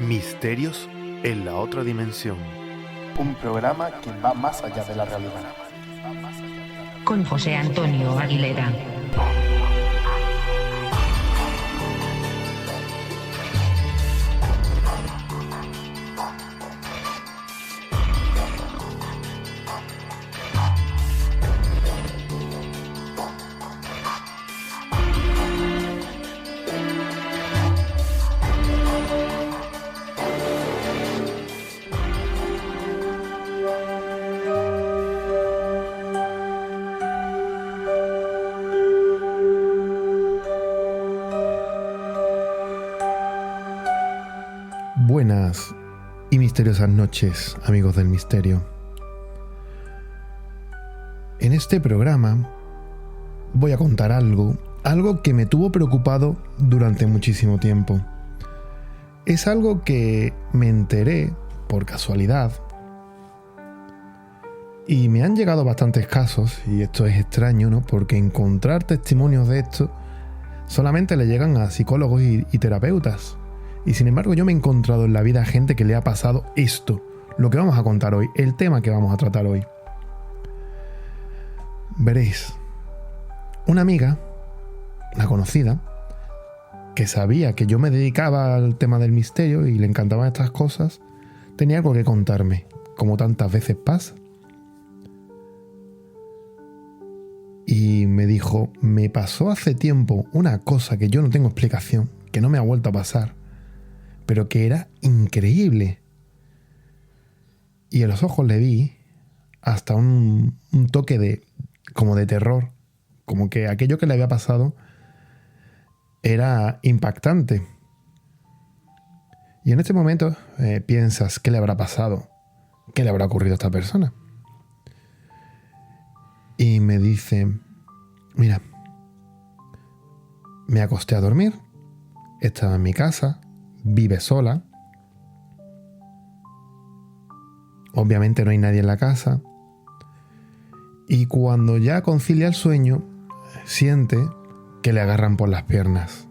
Misterios en la otra dimensión. Un programa que va más allá de la realidad. Con José Antonio Aguilera. Buenas y misteriosas noches, amigos del misterio. En este programa voy a contar algo que me tuvo preocupado durante muchísimo tiempo. Es algo que me enteré por casualidad y me han llegado bastantes casos, y esto es extraño, ¿no? Porque encontrar testimonios de esto solamente le llegan a psicólogos y terapeutas. Y sin embargo yo me he encontrado en la vida gente que le ha pasado esto, lo que vamos a contar hoy, el tema que vamos a tratar hoy. Veréis, una amiga, una conocida, que sabía que yo me dedicaba al tema del misterio y le encantaban estas cosas, tenía algo que contarme, como tantas veces pasa. Y me dijo, me pasó hace tiempo una cosa que yo no tengo explicación, que no me ha vuelto a pasar, pero que era increíble. Y en los ojos le vi hasta un toque como de terror, como que aquello que le había pasado era impactante. Y en este momento piensas, ¿qué le habrá pasado? ¿Qué le habrá ocurrido a esta persona? Y me dice, mira, me acosté a dormir, estaba en mi casa, vive sola. Obviamente no hay nadie en la casa. Y cuando ya concilia el sueño, siente que le agarran por las piernas.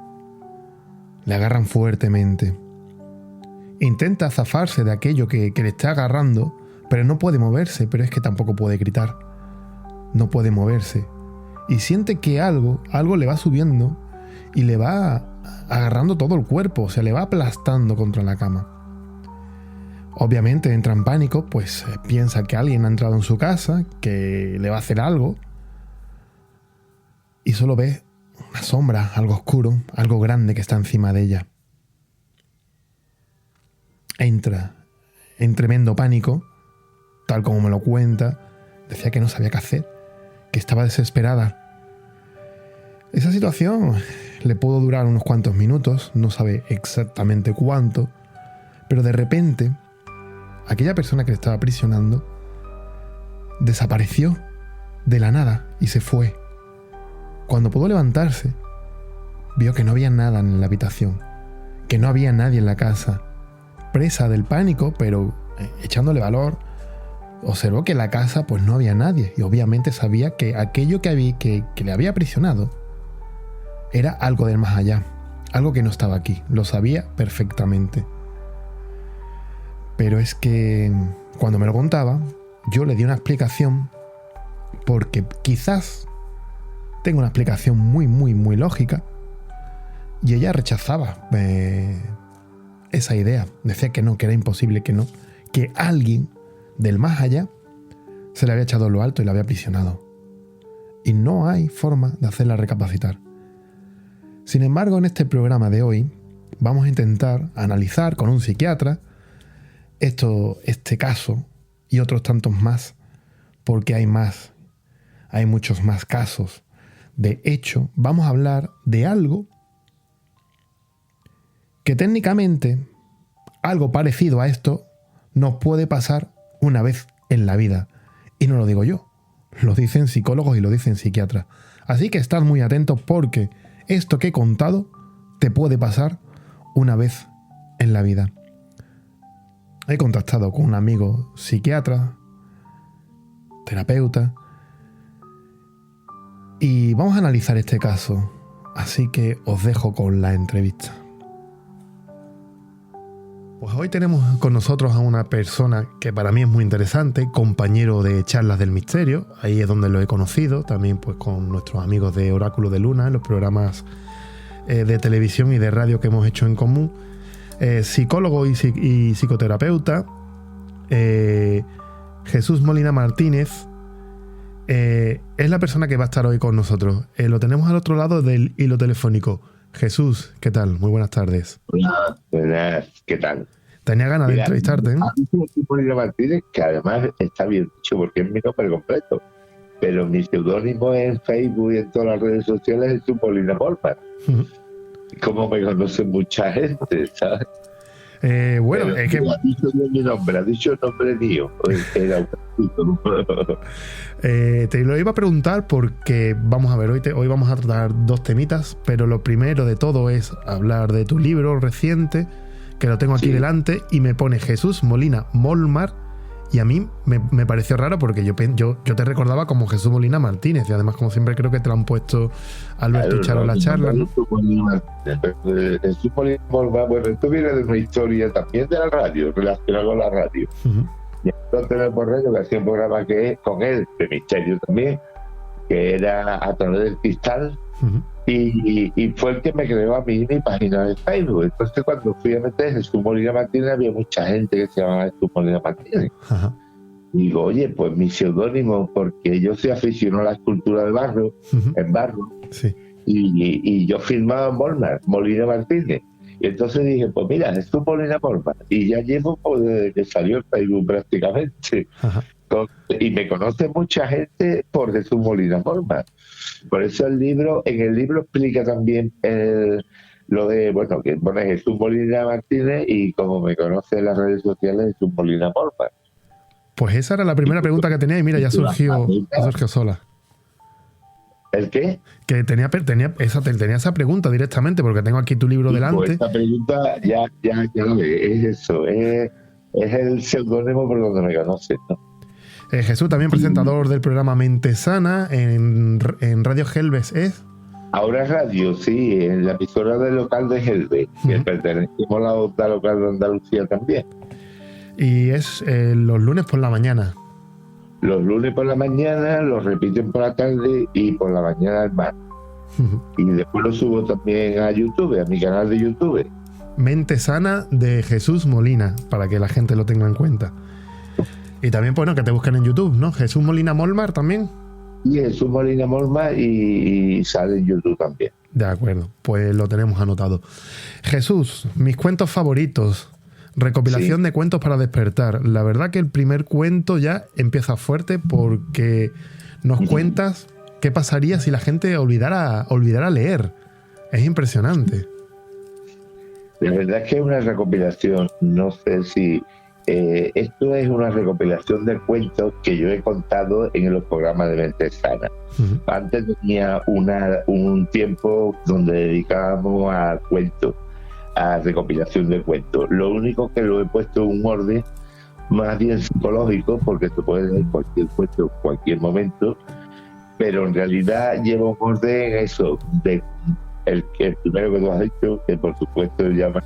Le agarran fuertemente. Intenta zafarse de aquello que le está agarrando, pero no puede moverse, pero es que tampoco puede gritar. No puede moverse. Y siente que algo le va subiendo y le va agarrando todo el cuerpo, o sea, le va aplastando contra la cama. Obviamente entra en pánico, pues piensa que alguien ha entrado en su casa, que le va a hacer algo, y solo ve una sombra, algo oscuro, algo grande que está encima de ella. Entra en tremendo pánico, tal como me lo cuenta, decía que no sabía qué hacer, que estaba desesperada. Esa situación le pudo durar unos cuantos minutos, no sabe exactamente cuánto, pero de repente aquella persona que le estaba aprisionando desapareció de la nada y se fue. Cuando pudo levantarse, vio que no había nada en la habitación, que no había nadie en la casa. Presa del pánico, pero echándole valor, observó que en la casa pues no había nadie, y obviamente sabía que aquello que le había aprisionado era algo del más allá, algo que no estaba aquí, lo sabía perfectamente. Pero es que cuando me lo contaba, yo le di una explicación, porque quizás tengo una explicación muy, muy, muy lógica, y ella rechazaba esa idea, decía que no, que era imposible, que no, que alguien del más allá se le había echado en lo alto y la había aprisionado. Y no hay forma de hacerla recapacitar. Sin embargo, en este programa de hoy vamos a intentar analizar con un psiquiatra este caso y otros tantos más, porque hay muchos más casos. De hecho, vamos a hablar de algo que técnicamente, algo parecido a esto, nos puede pasar una vez en la vida. Y no lo digo yo, lo dicen psicólogos y lo dicen psiquiatras. Así que estad muy atentos, porque esto que he contado te puede pasar una vez en la vida. He contactado con un amigo psiquiatra, terapeuta, y vamos a analizar este caso. Así que os dejo con la entrevista. Pues hoy tenemos con nosotros a una persona que para mí es muy interesante, compañero de Charlas del Misterio, ahí es donde lo he conocido, también pues con nuestros amigos de Oráculo de Luna, en los programas de televisión y de radio que hemos hecho en común, psicólogo y psicoterapeuta, Jesús Molina Martínez, es la persona que va a estar hoy con nosotros. Lo tenemos al otro lado del hilo telefónico. Jesús, ¿qué tal? Muy buenas tardes. Hola, buenas, ¿qué tal? Tenía ganas de entrevistarte, ¿eh? Molina Martínez, que además está bien dicho porque es mi nombre completo, pero mi seudónimo en Facebook y en todas las redes sociales es Jesús Molina Molmar. Como me conoce mucha gente, ¿sabes? Bueno, pero es que... ha dicho mi nombre, ha dicho el nombre mío. Te lo iba a preguntar porque, vamos a ver, hoy vamos a tratar dos temitas, pero lo primero de todo es hablar de tu libro reciente, que lo tengo aquí delante, y me pone Jesús Molina Molmar, y a mí me pareció raro porque yo te recordaba como Jesús Molina Martínez, y además, como siempre, creo que te lo han puesto Alberto y Charo en la charla, ¿no? Jesús Molina Molmar, bueno, esto viene de una historia también de la radio, relacionada con la radio. Y entonces en el Borrello, que hacía un programa que es con él, de misterio también, que era A Través del Cristal, y fue el que me creó a mí mi página de Facebook. Entonces cuando fui a meter Jesús Molina Martínez, había mucha gente que se llamaba Jesús Molina Martínez. Digo, oye, pues mi seudónimo, porque yo soy aficionado a la escultura de barro, en barro, y yo firmaba Molina Martínez. Y entonces dije, pues mira, Jesús Molina Molmar. Y ya llevo pues, desde que salió el Facebook prácticamente. Y me conoce mucha gente por Jesús Molina Molmar. Por eso en el libro explica también lo de, bueno, que pone Jesús Molina Martínez y como me conoce en las redes sociales, Jesús Molina Molmar. Pues esa era la primera pregunta que tenía y mira, ya surgió sola. ¿El qué? Que tenía esa pregunta directamente porque tengo aquí tu libro delante. Pues esta pregunta ya lo ve, es eso, es el seudónimo por donde me conoces, ¿no? Jesús, también presentador del programa Mente Sana en Radio Gelbes, ¿es? Ahora es radio, sí, en la emisora del local de Gelbes, que pertenecemos a la otra local de Andalucía también. Y es los lunes por la mañana. Los lunes por la mañana, los repiten por la tarde y por la mañana al mar. Y después lo subo también a YouTube, a mi canal de YouTube. Mente Sana de Jesús Molina, para que la gente lo tenga en cuenta. Y también, bueno, que te busquen en YouTube, ¿no? Jesús Molina Molmar también. Y Jesús Molina Molmar y sale en YouTube también. De acuerdo, pues lo tenemos anotado. Jesús, mis cuentos favoritos. Recopilación de cuentos para despertar. La verdad que el primer cuento ya empieza fuerte porque nos cuentas qué pasaría si la gente olvidara leer. Es impresionante. La verdad es que es una recopilación, no sé si... esto es una recopilación de cuentos que yo he contado en los programas de Mente Sana. Antes tenía un tiempo donde dedicábamos a cuentos, a recopilación de cuentos. Lo único que lo he puesto en un orden más bien psicológico, porque se puede leer cualquier cuento en cualquier momento, pero en realidad lleva un orden eso, de el primero que tú has dicho, que por supuesto se llama,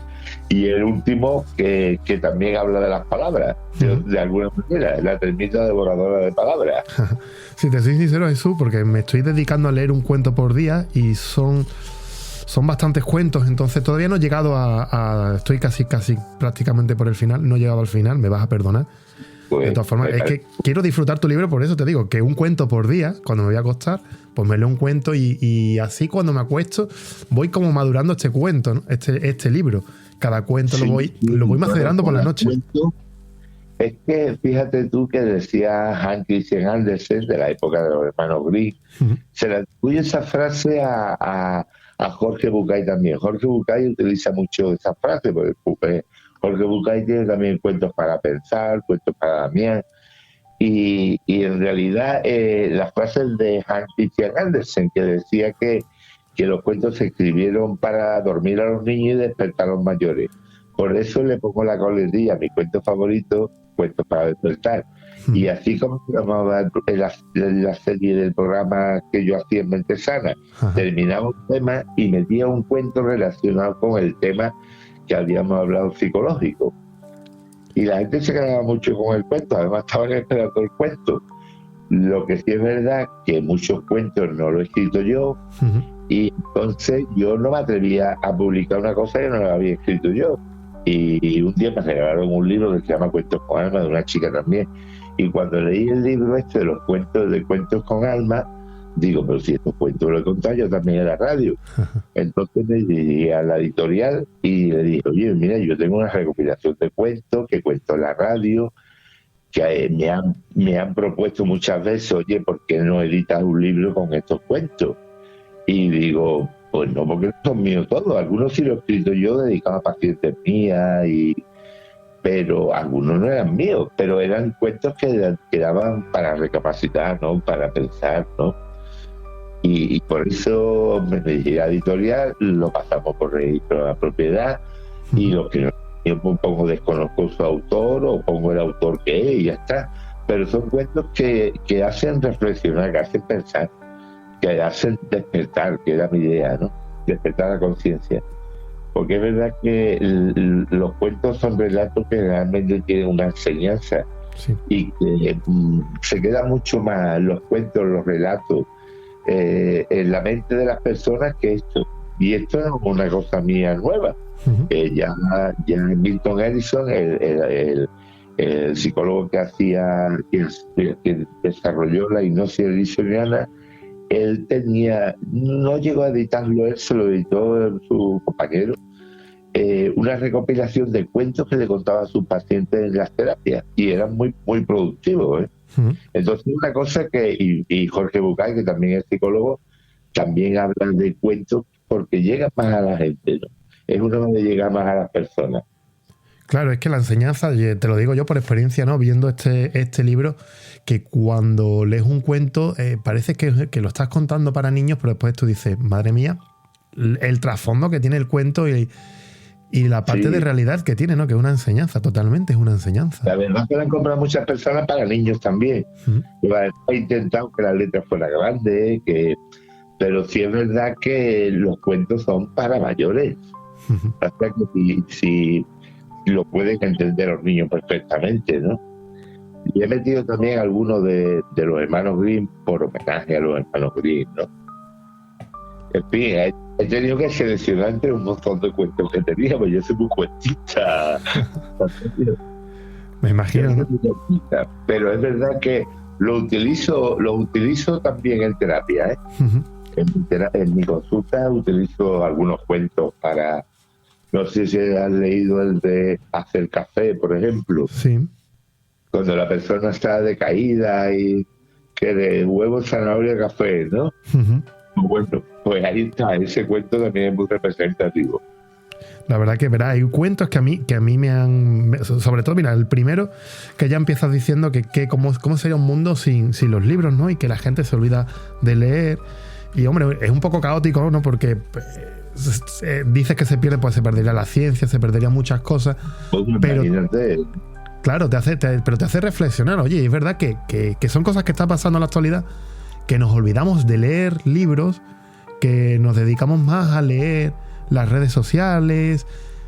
y el último que también habla de las palabras, de alguna manera, la termita devoradora de palabras. Si te soy sincero, Jesús, porque me estoy dedicando a leer un cuento por día y son bastantes cuentos, entonces todavía no he llegado estoy casi prácticamente por el final, no he llegado al final, me vas a perdonar. Pues, de todas formas, es que quiero disfrutar tu libro, por eso te digo que un cuento por día, cuando me voy a acostar, pues me leo un cuento y así cuando me acuesto voy como madurando este cuento, ¿no? este libro. Cada cuento lo voy macerando por la noche. Es que fíjate tú que decía Hans Christian Andersen, de la época de los hermanos Grimm, se le atribuye esa frase a Jorge Bucay también. Jorge Bucay utiliza mucho esa frase, porque Jorge Bucay tiene también cuentos para pensar, cuentos para Damián, y en realidad las frases de Hans Christian Andersen, que decía que los cuentos se escribieron para dormir a los niños y despertar a los mayores. Por eso le pongo la coletilla, mi cuento favorito, cuentos para despertar. Y así como se llamaba la serie del programa que yo hacía en Mente Sana, terminaba un tema y metía un cuento relacionado con el tema que habíamos hablado psicológico. Y la gente se quedaba mucho con el cuento, además estaban esperando el cuento. Lo que sí es verdad que muchos cuentos no lo he escrito yo, y entonces yo no me atrevía a publicar una cosa que no la había escrito yo. Y un día me regalaron un libro que se llama Cuentos con Alma, de una chica también. Y cuando leí el libro este de los cuentos con alma, digo, pero si estos cuentos los he contado yo también en la radio. Entonces me dirigí a la editorial y le dije, oye, mira, yo tengo una recopilación de cuentos que cuento en la radio, que me han propuesto muchas veces, oye, ¿por qué no editas un libro con estos cuentos? Y digo, pues no, porque no son míos todos. Algunos sí los he escrito yo, dedicados a pacientes mías, pero algunos no eran míos, pero eran cuentos que daban para recapacitar, ¿no? Para pensar, ¿no? Y por eso me dirigí a la editorial, lo pasamos por registro de la propiedad, y lo que no, yo pongo desconozco su autor o pongo el autor que es y ya está. Pero son cuentos que hacen reflexionar, que hacen pensar, que hacen despertar, que era mi idea, ¿no? Despertar la conciencia. Porque es verdad que los cuentos son relatos que realmente tienen una enseñanza, sí, y que se quedan mucho más los cuentos, los relatos, en la mente de las personas que esto. Y esto es una cosa mía nueva. Ya Milton Erickson, el psicólogo que desarrolló la hipnosis ericksoniana, él no llegó a editarlo él, se lo editó su compañero, una recopilación de cuentos que le contaba a sus pacientes en las terapias, y eran muy, muy productivos, ¿eh? Entonces, una cosa y Jorge Bucay, que también es psicólogo, también habla de cuentos porque llega más a la gente, ¿no? Es una manera de llegar más a las personas. Claro, es que la enseñanza, te lo digo yo por experiencia, ¿no? Viendo este libro, que cuando lees un cuento parece que lo estás contando para niños, pero después tú dices, madre mía, el trasfondo que tiene el cuento y la parte de realidad que tiene, ¿no? Que es una enseñanza, totalmente es una enseñanza. La verdad es que la han comprado muchas personas para niños también. He intentado que las letras fueran grandes, pero sí es verdad que los cuentos son para mayores. Hasta que si lo pueden entender los niños perfectamente, ¿no? Y he metido también algunos de los hermanos Grimm por homenaje a los hermanos Grimm, ¿no? En fin, he tenido que seleccionar entre un montón de cuentos que tenía, porque yo soy muy cuentista. Me imagino, ¿no? Pero es verdad que lo utilizo también en terapia, ¿eh? En mi consulta utilizo algunos cuentos para... No sé si has leído el de Hacer café, por ejemplo. Sí. Cuando la persona está decaída y que de huevo, zanahoria, café, ¿no? Bueno, pues ahí está. Ese cuento también es muy representativo. La verdad que, verá, hay cuentos que a mí me han... Sobre todo, mira, el primero, que ya empiezas diciendo que cómo sería un mundo sin los libros, ¿no? Y que la gente se olvida de leer. Y, hombre, es un poco caótico, ¿no? Porque... dices que se perdería la ciencia, se perderían muchas cosas, pero claro, te hace reflexionar. Oye, es verdad que son cosas que están pasando en la actualidad, que nos olvidamos de leer libros, que nos dedicamos más a leer las redes sociales,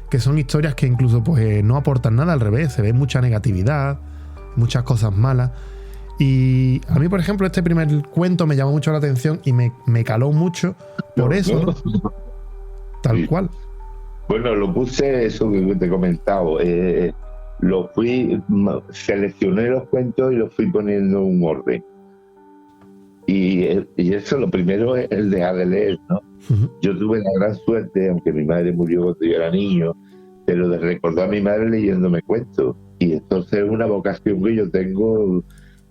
que son historias que incluso pues no aportan nada, al revés, se ve mucha negatividad, muchas cosas malas. Y a mí, por ejemplo, este primer cuento me llamó mucho la atención y me caló mucho por eso, ¿no? Tal cual. Bueno, lo puse, eso que te he comentado. Seleccioné los cuentos y los fui poniendo en un orden. Y eso, lo primero es el dejar de leer, ¿no? Yo tuve la gran suerte, aunque mi madre murió cuando yo era niño, pero de recordar a mi madre leyéndome cuentos. Y entonces es una vocación que yo tengo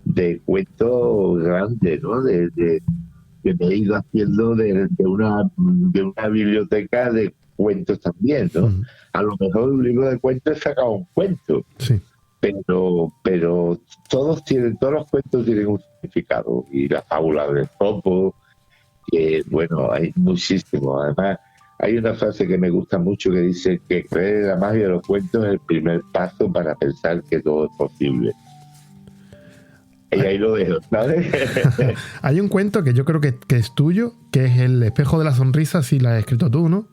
de cuentos grandes, ¿no? Que me he ido haciendo de una biblioteca de cuentos también, ¿no? A lo mejor un libro de cuentos he sacado un cuento, sí, pero todos los cuentos tienen un significado, y la fábula del topo, que bueno, hay muchísimo. Además, hay una frase que me gusta mucho que dice que creer en la magia de los cuentos es el primer paso para pensar que todo es posible. Y ahí lo dejo, ¿sabes? Hay un cuento que yo creo que es tuyo, que es El espejo de la sonrisa, si la has escrito tú, ¿no?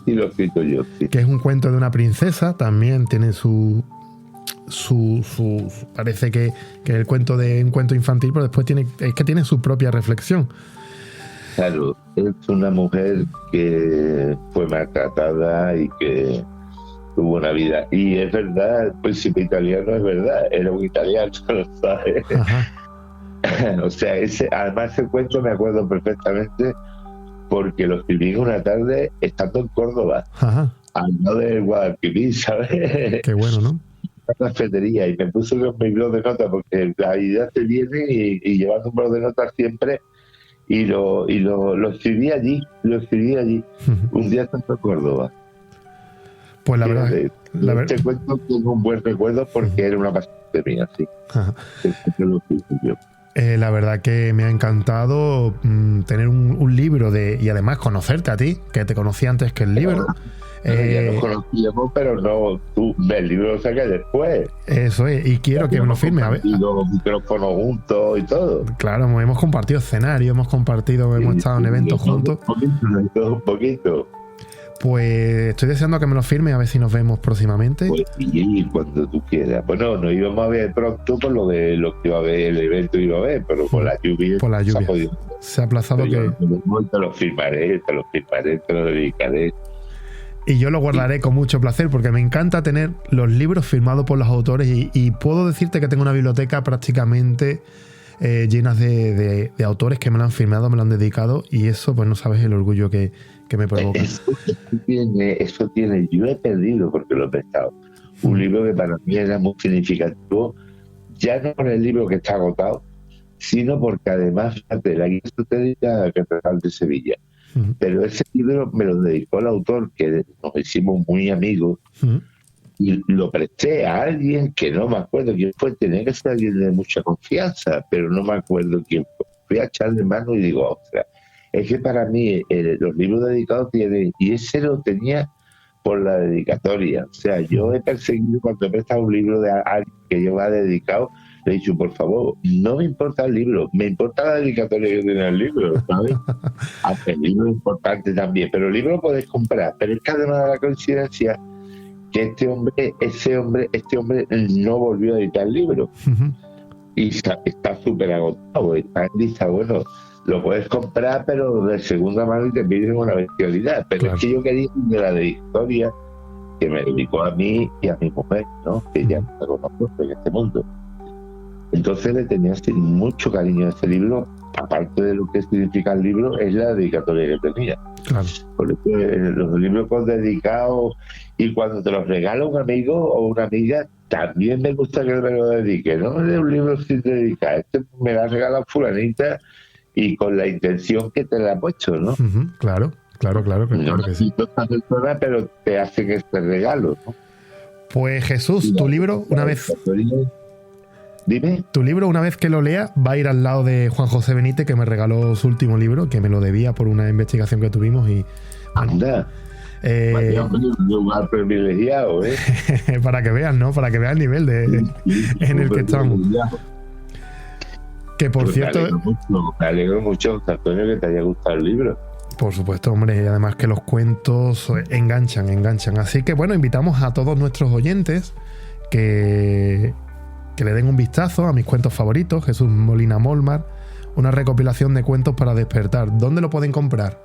Sí, lo he escrito yo, sí. Que es un cuento de una princesa, también tiene parece que el cuento de un cuento infantil, pero después tiene su propia reflexión. Claro, es una mujer que fue maltratada y que tuvo una vida. Y es verdad, el príncipe italiano es verdad, era un italiano, ¿sabes? O sea, además ese cuento me acuerdo perfectamente porque lo escribí una tarde estando en Córdoba, al lado del Guadalquivir, ¿sabes? Qué bueno, ¿no? La cafetería, y me puse con mi blog de notas porque la idea te viene y llevando un blog de notas siempre y lo escribí allí, un día estando en Córdoba. Pues la verdad, este cuento tengo un buen recuerdo porque era una pasión de mía, sí. La verdad que me ha encantado tener un libro y además conocerte a ti, que te conocí antes que el libro. Ya nos conocíamos, pero no, el libro lo saqué después. Eso es, y quiero que me lo firme. A ver, los micrófonos juntos y todo. Claro, hemos compartido escenarios, hemos estado en eventos juntos. Un poquito. Pues estoy deseando que me lo firme, a ver si nos vemos próximamente. Pues y cuando tú quieras. Bueno, nos íbamos a ver pronto por lo que iba a ver, el evento iba a ver, pero por la lluvia. Se ha aplazado que... Te lo firmaré, te lo dedicaré. Y yo lo guardaré con mucho placer porque me encanta tener los libros firmados por los autores y puedo decirte que tengo una biblioteca prácticamente llenas de autores que me lo han firmado, me lo han dedicado, y eso pues no sabes el orgullo que me provoca. Eso tiene. Yo he perdido porque lo he prestado. Un libro que para mí era muy significativo, ya no por el libro que está agotado, sino porque además, fíjate, la guía esotérica Catedral de Sevilla. Pero ese libro me lo dedicó el autor, que nos hicimos muy amigos, y lo presté a alguien que no me acuerdo quién fue. Tenía que ser alguien de mucha confianza, pero no me acuerdo quién fue. Fui a echarle mano y digo, ostras, es que para mí los libros dedicados tienen, y ese lo tenía por la dedicatoria. O sea, yo he perseguido cuando he prestado un libro de alguien que yo me ha dedicado, le he dicho, por favor, no me importa el libro, me importa la dedicatoria que tiene el libro, ¿sabes? El libro es importante también, pero el libro lo podéis comprar. Pero es que además de la coincidencia que este hombre no volvió a editar el libro. Y está súper agotado, está en lista, bueno, lo puedes comprar, pero de segunda mano y te piden una bestialidad. Pero claro, es que yo quería de la dedicatoria que me dedicó a mí y a mi mujer, ¿no? Que ya me conozco en este mundo. Entonces le tenía mucho cariño a este libro, aparte de lo que significa el libro, es la dedicatoria que tenía. Claro. Porque los libros con dedicados, y cuando te los regala un amigo o una amiga, también me gusta que me lo dedique. No me dé un libro sin dedicar. Este me lo ha regalado fulanita y con la intención que te la ha puesto, ¿no? Claro no que sí. Esta persona, pero te hacen este regalo, ¿no? Pues Jesús, tu libro, una vez... Dime. Tu libro, una vez que lo lea, va a ir al lado de Juan José Benítez, que me regaló su último libro, que me lo debía por una investigación que tuvimos y... Anda. Un lugar privilegiado, ¿eh? Para que vean, ¿no? Para que vean el nivel en el que estamos. Que por cierto... Me alegro mucho, Antonio, que te haya gustado el libro. Por supuesto, hombre, y además que los cuentos enganchan. Así que bueno, invitamos a todos nuestros oyentes que le den un vistazo a mis cuentos favoritos, Jesús Molina Molmar, una recopilación de cuentos para despertar. ¿Dónde lo pueden comprar?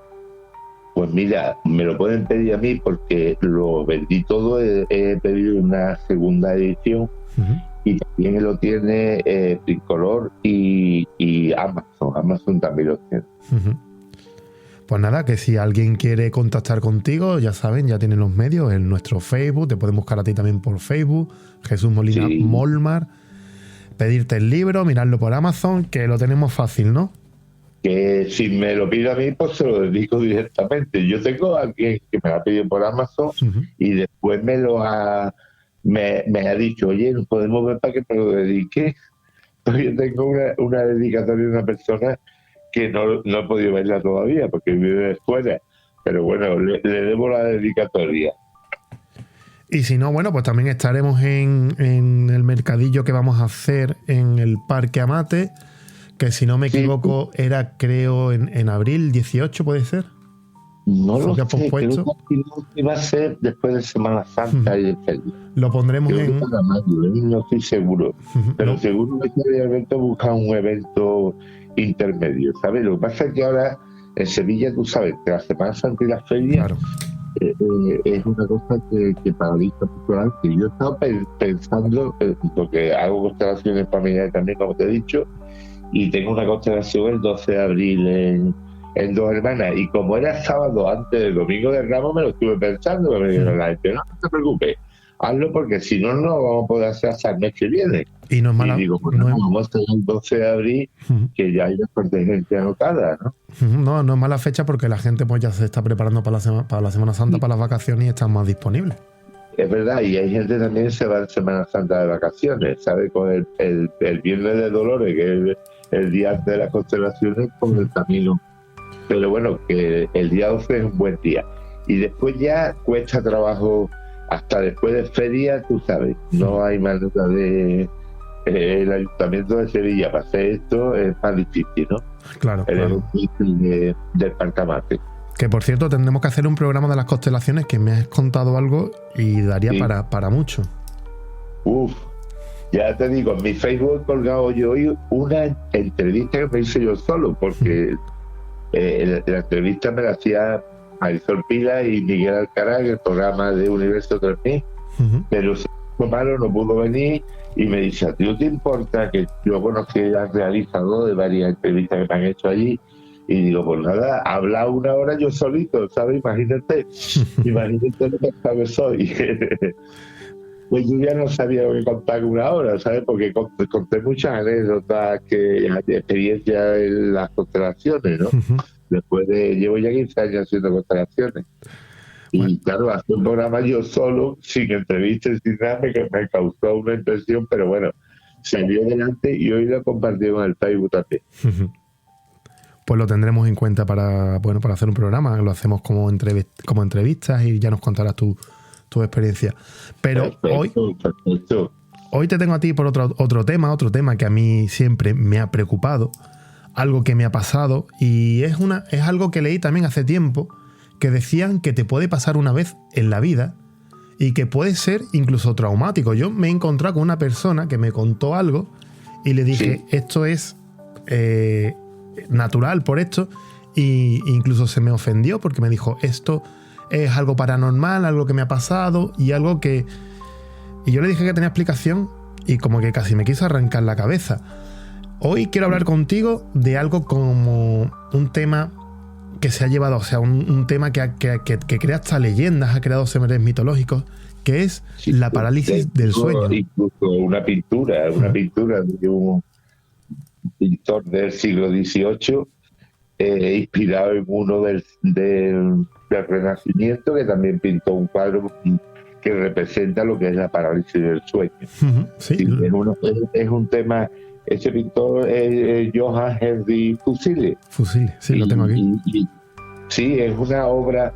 Pues mira, me lo pueden pedir a mí porque lo vendí todo, he pedido una segunda edición y también lo tiene Tricolor y Amazon también lo tiene. Pues nada, que si alguien quiere contactar contigo, ya saben, ya tienen los medios en nuestro Facebook, te pueden buscar a ti también por Facebook, Jesús Molina Molmar, pedirte el libro, mirarlo por Amazon, que lo tenemos fácil, ¿no? Que si me lo pide a mí, pues se lo dedico directamente. Yo tengo a alguien que me lo ha pedido por Amazon y después me ha dicho, oye, ¿nos podemos ver para que me lo dedique? Entonces yo tengo una dedicatoria de una persona que no he podido verla todavía porque vive fuera, pero bueno, le debo la dedicatoria. Y si no, bueno, pues también estaremos en el mercadillo que vamos a hacer en el Parque Amate, que si no me equivoco era, creo, en abril 18, ¿puede ser? No ¿Se lo había sé, pospuesto? creo que va a ser después de Semana Santa y de Feliz. Lo pondremos Creo que en... para mayo, no estoy seguro. Pero No. seguro que este evento busca un evento intermedio, ¿sabes? Lo que pasa es que ahora en Sevilla, tú sabes, que la Semana Santa y la feria Claro. es una cosa que paraliza mucho. Que yo he estado pensando, porque hago constelaciones familiares también, como te he dicho, y tengo una constelación el 12 de abril en Dos Hermanas, y como era sábado antes del Domingo de Ramos, me lo estuve pensando, me dijeron la gente, no te preocupes, hazlo porque si no, no vamos a poder hacer hasta el mes que viene. Y no es mala... Y digo, pues no, vamos a hacer el 12 de abril, que ya hay bastante gente anotada, ¿no? No es mala fecha porque la gente pues ya se está preparando para la Semana Santa, para las vacaciones y están más disponibles. Es verdad, y hay gente también que se va en Semana Santa de vacaciones, ¿sabes? Con el Viernes de Dolores, que es el día antes de las constelaciones, con el camino. Pero bueno, que el día 12 es un buen día. Y después ya cuesta trabajo, hasta después de feria, tú sabes, no hay manera de... el Ayuntamiento de Sevilla para hacer esto es más difícil, ¿no? Claro, El claro. del Parcamate. Que por cierto, tendremos que hacer un programa de las constelaciones, que me has contado algo y daría Sí. para mucho. Uf, ya te digo, en mi Facebook he colgado yo hoy una entrevista que me hice yo solo, porque la entrevista me la hacía Marisol Pila y Miguel Alcaraz en el programa de Universo 3000, pero se fue malo, no pudo venir, y me dice, ¿a ti no te importa que yo conocí al realizador de varias entrevistas que me han hecho allí? Y digo, pues nada, habla una hora yo solito, ¿sabes? Imagínate lo que sabes hoy. Pues yo ya no sabía lo que contar una hora, ¿sabes? Porque conté muchas anécdotas, experiencias en las constelaciones, ¿no? Llevo ya 15 años haciendo constelaciones. Y claro, hacer un programa yo solo, sin entrevistas, sin nada, me causó una impresión, pero bueno, salió adelante y hoy lo compartimos en el Facebook también. Pues lo tendremos en cuenta para hacer un programa. Lo hacemos como entrevistas y ya nos contarás tu experiencia. Pero Perfecto. hoy te tengo a ti por otro tema que a mí siempre me ha preocupado, algo que me ha pasado, y es algo que leí también hace tiempo, que decían que te puede pasar una vez en la vida y que puede ser incluso traumático. Yo me he encontrado con una persona que me contó algo y le dije, esto es natural por esto, e incluso se me ofendió porque me dijo, esto es algo paranormal, algo que me ha pasado y algo que... Y yo le dije que tenía explicación y como que casi me quiso arrancar la cabeza. Hoy quiero hablar contigo de algo como un tema que se ha llevado, o sea, un tema que crea hasta leyendas, ha creado seres mitológicos, que es la parálisis del sueño. Incluso una pintura de un pintor del siglo XVIII, inspirado en uno del Renacimiento, que también pintó un cuadro que representa lo que es la parálisis del sueño. Sí. Es un tema. Ese pintor es Johann Henry Fusile. Fusile, sí, lo tengo aquí. Sí, es una obra.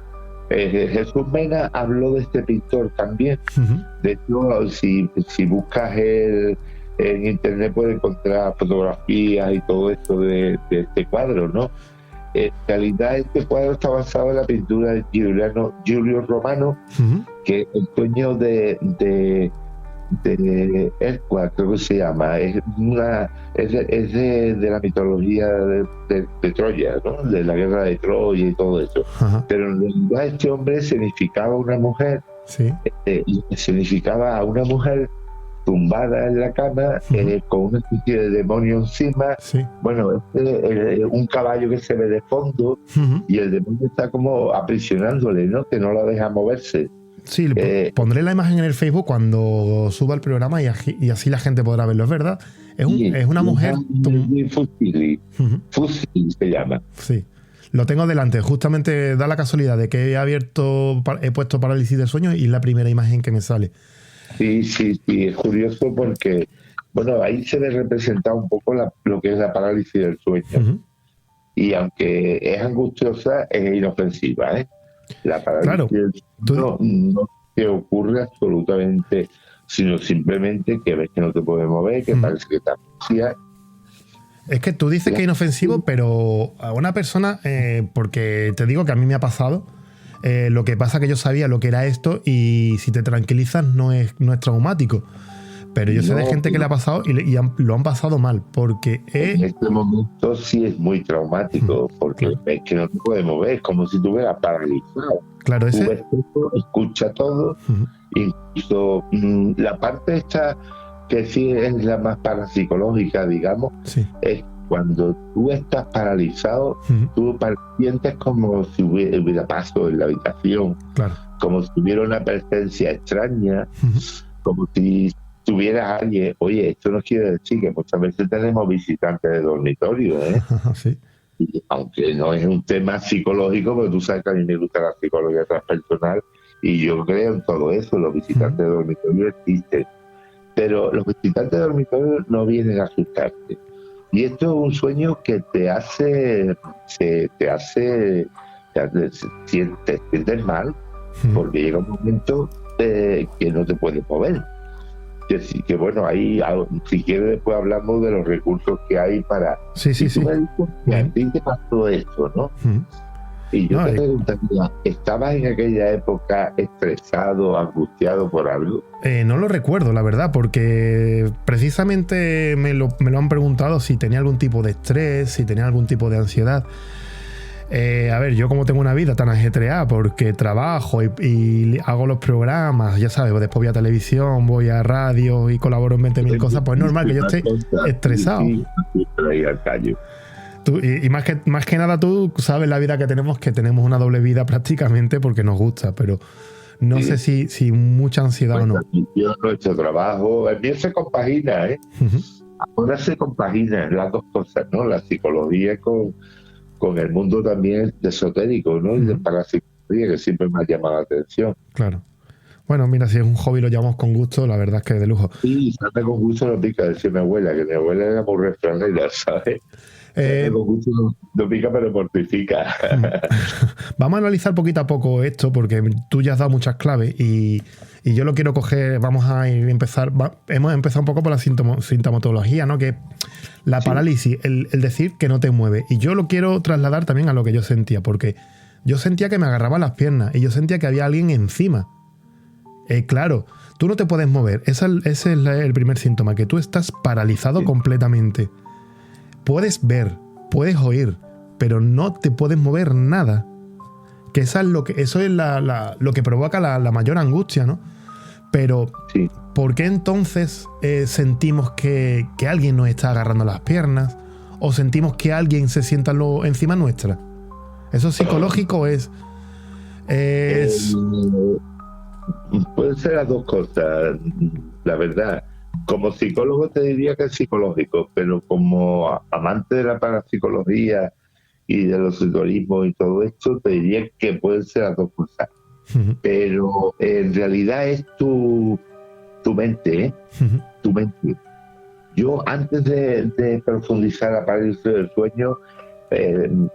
Jesús Mena habló de este pintor también. De hecho, si buscas en internet puedes encontrar fotografías y todo esto de este cuadro, ¿no? En realidad este cuadro está basado en la pintura de Giulio Romano, que el sueño de Hércules, creo que se llama, es de la mitología de Troya, ¿no? De la guerra de Troya y todo eso. Pero en realidad este hombre significaba una mujer, significaba a una mujer tumbada en la cama, con una especie de demonio encima. Bueno, un caballo que se ve de fondo, y el demonio está como aprisionándole, ¿no? Que no la deja moverse. Sí, pondré la imagen en el Facebook cuando suba el programa y así la gente podrá verlo, es verdad. Es una mujer... Fusili se llama. Sí, lo tengo delante. Justamente da la casualidad de que he puesto parálisis del sueño y es la primera imagen que me sale. Sí, es curioso porque, bueno, ahí se ve representado un poco lo que es la parálisis del sueño. Y aunque es angustiosa, es inofensiva, ¿eh? La parálisis del sueño no te ocurre absolutamente, sino simplemente que ves que no te puedes mover, que parece que estás ansiedad. Es que tú dices que es inofensivo, pero a una persona, porque te digo que a mí me ha pasado, lo que pasa es que yo sabía lo que era esto y si te tranquilizas no es traumático. Pero yo sé de gente que le ha pasado y lo han pasado mal, porque en este momento sí es muy traumático, porque es que no te puedes mover, es como si estuvieras paralizado. Claro, Tú ves todo, escucha todo, incluso la parte esta que sí es la más parapsicológica, digamos, es cuando tú estás paralizado, tú sientes como si hubiera paso en la habitación, como si hubiera una presencia extraña, como si tuvieras alguien. Oye, esto no quiere decir que muchas veces tenemos visitantes de dormitorio, Sí. Y aunque no es un tema psicológico, pero tú sabes que a mí me gusta la psicología transpersonal y yo creo en todo eso. Los visitantes de dormitorio existen, pero los visitantes de dormitorio no vienen a asustarte. Y esto es un sueño que te sientes mal, porque llega un momento que no te puedes mover. Que bueno, ahí si quieres después hablamos de los recursos que hay para... Sí. Tú me dices que a ti te pasó esto, ¿no? Y yo te preguntaría, ¿estabas en aquella época estresado, angustiado por algo? No lo recuerdo, la verdad, porque precisamente me lo han preguntado si tenía algún tipo de estrés, si tenía algún tipo de ansiedad. A ver, yo como tengo una vida tan ajetreada porque trabajo y hago los programas, ya sabes, después voy a televisión, voy a radio y colaboro en 20.000 cosas, pues es normal que yo esté estresado. Y más que nada tú sabes la vida que tenemos una doble vida prácticamente porque nos gusta, pero no sé si mucha ansiedad o no. Nuestro trabajo, el mío se compagina, Ahora se compagina las dos cosas, ¿no? La psicología con el mundo también esotérico, ¿no? Y de parapsicología, que siempre me ha llamado la atención. Claro. Bueno, mira, si es un hobby lo llamamos con gusto, la verdad es que es de lujo. Sí, sabe con gusto no pica, decía mi abuela, que mi abuela era muy refranera, ¿sabes? Con gusto no pica, pero mortifica. Vamos a analizar poquito a poco esto, porque tú ya has dado muchas claves y yo lo quiero coger, hemos empezado un poco por la sintomatología, ¿no? Que es la parálisis, el decir que no te mueves. Y yo lo quiero trasladar también a lo que yo sentía, porque yo sentía que me agarraba las piernas y yo sentía que había alguien encima. Claro, tú no te puedes mover, ese es el primer síntoma, que tú estás paralizado completamente. Puedes ver, puedes oír, pero no te puedes mover nada. Que eso es lo que provoca la mayor angustia, ¿no? Pero, ¿por qué entonces sentimos que alguien nos está agarrando las piernas? ¿O sentimos que alguien se sienta encima nuestra? ¿Eso es psicológico o es...? Pueden ser las dos cosas, la verdad. Como psicólogo te diría que es psicológico, pero como amante de la parapsicología y del esoterismo y todo esto, te diría que pueden ser las dos cosas. Pero en realidad es tu mente, tu mente. Yo, antes de profundizar la parálisis del sueño,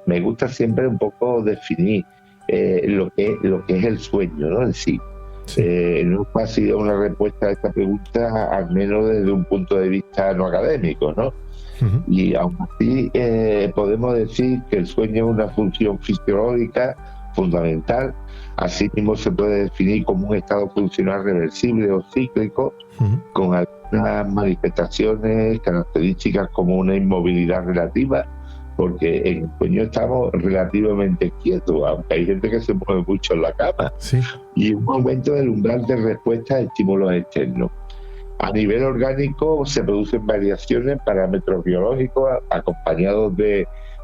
me gusta siempre un poco definir lo que es el sueño, ¿no? En sí. No ha sido una respuesta a esta pregunta, al menos desde un punto de vista no académico, ¿no? Y aún así podemos decir que el sueño es una función fisiológica fundamental. Asimismo se puede definir como un estado funcional reversible o cíclico, con algunas manifestaciones características como una inmovilidad relativa, porque en el sueño estamos relativamente quietos, aunque hay gente que se mueve mucho en la cama, y un aumento del umbral de respuesta a estímulos externos. A nivel orgánico se producen variaciones, parámetros biológicos acompañados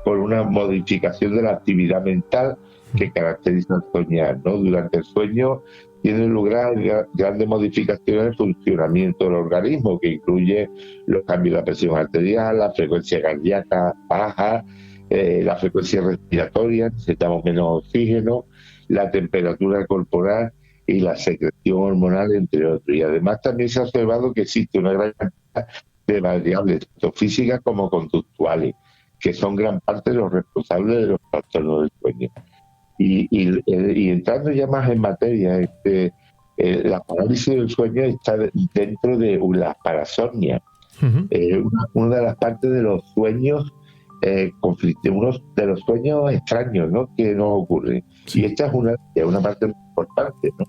por una modificación de la actividad mental que caracteriza el soñar, ¿no? Durante el sueño tienen lugar grandes modificaciones en el funcionamiento del organismo, que incluye los cambios de la presión arterial, la frecuencia cardíaca baja, la frecuencia respiratoria, necesitamos menos oxígeno, la temperatura corporal y la secreción hormonal, entre otros. Y además también se ha observado que existe una gran cantidad de variables, tanto físicas como conductuales, que son gran parte de los responsables de los trastornos del sueño. Y entrando ya más en materia, la parálisis del sueño está dentro de la parasomnia. Una de las partes de los sueños uno de los sueños extraños, ¿no?, que nos ocurren. Sí. Y esta es una parte muy importante, ¿no?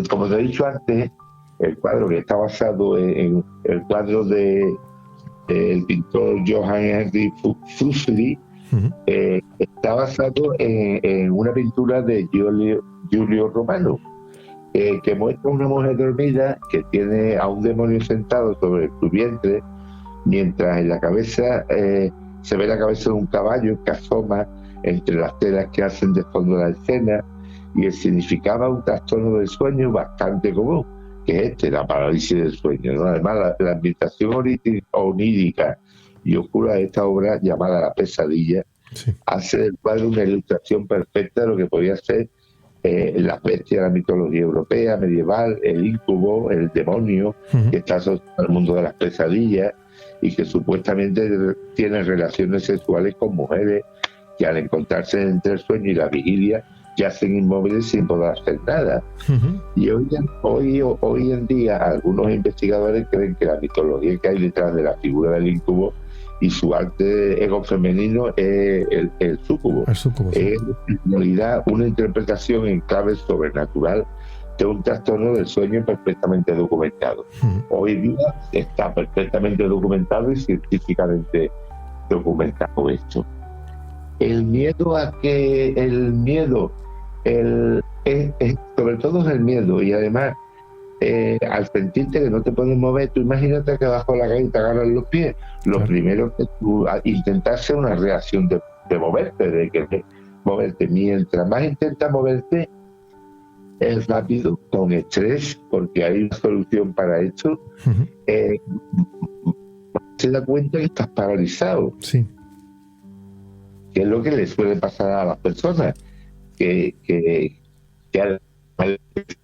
Como te he dicho antes, el cuadro que está basado en el cuadro del pintor Johann Henry Fuseli, está basado en una pintura de Giulio Romano, que muestra una mujer dormida que tiene a un demonio sentado sobre su vientre, mientras en la cabeza se ve la cabeza de un caballo que asoma entre las telas que hacen de fondo la escena, y el significaba un trastorno del sueño bastante común, que es la parálisis del sueño, ¿no? Además, la ambientación onírica y oscura de esta obra, llamada La pesadilla, hace del cuadro una ilustración perfecta de lo que podía ser las bestias de la mitología europea, medieval, el incubo, el demonio, que está asociado al mundo de las pesadillas y que supuestamente tiene relaciones sexuales con mujeres que al encontrarse entre el sueño y la vigilia yacen inmóviles sin poder hacer nada. Y hoy en día algunos investigadores creen que la mitología que hay detrás de la figura del incubo y su arte ego femenino es el súcubo. Es en realidad una interpretación en clave sobrenatural de un trastorno del sueño perfectamente documentado. Hoy día está perfectamente documentado y científicamente documentado esto. El miedo sobre todo es el miedo, y además al sentirte que no te puedes mover, tú imagínate que bajo la calle te agarran los pies, lo primero que tú intentas hacer una reacción de moverte, mientras más intentas moverte es rápido, con estrés, porque hay una solución para esto, se da cuenta que estás paralizado, que es lo que le suele pasar a las personas, que al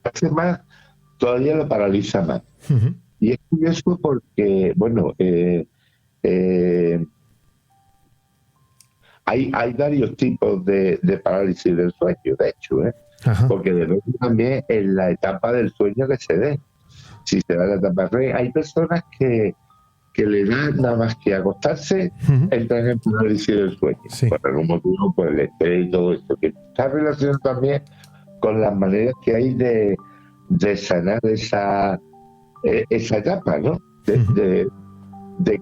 hacer más todavía lo paraliza más. Y es curioso porque, bueno, hay varios tipos de parálisis del sueño, de hecho, porque depende también en la etapa del sueño que se dé. Si se da la etapa REM, hay personas que le dan nada más que acostarse, entran en parálisis del sueño, por algún motivo, por el estrés y todo esto, que está relacionado también con las maneras que hay de sanar esa etapa, ¿no? De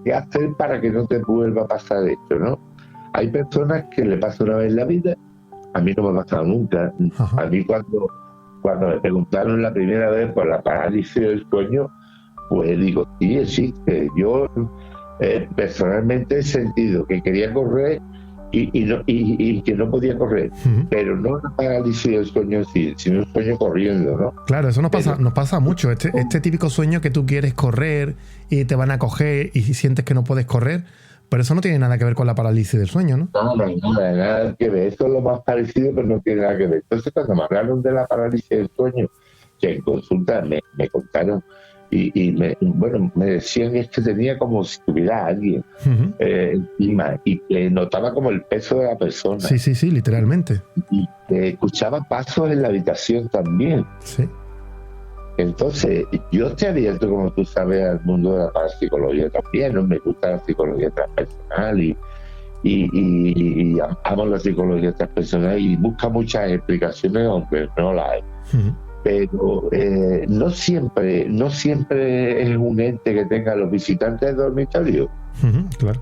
qué hacer para que no te vuelva a pasar esto, ¿no? Hay personas que le pasa una vez en la vida, a mí no me ha pasado nunca. A mí cuando me preguntaron la primera vez por la parálisis del sueño, pues digo, sí, existe. Yo personalmente he sentido que quería correr y que no podía correr, pero no una parálisis del sueño en sí, sino un sueño corriendo, ¿no? Claro, eso nos pasa mucho. Este típico sueño que tú quieres correr y te van a coger y sientes que no puedes correr, pero eso no tiene nada que ver con la parálisis del sueño, ¿no? Nada que ver. Eso es lo más parecido, pero no tiene nada que ver. Entonces, cuando me hablaron de la parálisis del sueño, que en consulta me contaron y me decían que tenía como si tuviera alguien encima y notaba como el peso de la persona. Sí, literalmente. Y escuchaba pasos en la habitación también. Sí. Entonces, yo estoy abierto, como tú sabes, al mundo de la parapsicología también, ¿no? Me gusta la psicología transpersonal y amo la psicología transpersonal y busca muchas explicaciones donde no las hay. Pero no siempre es un ente que tenga los visitantes de dormitorio. Claro.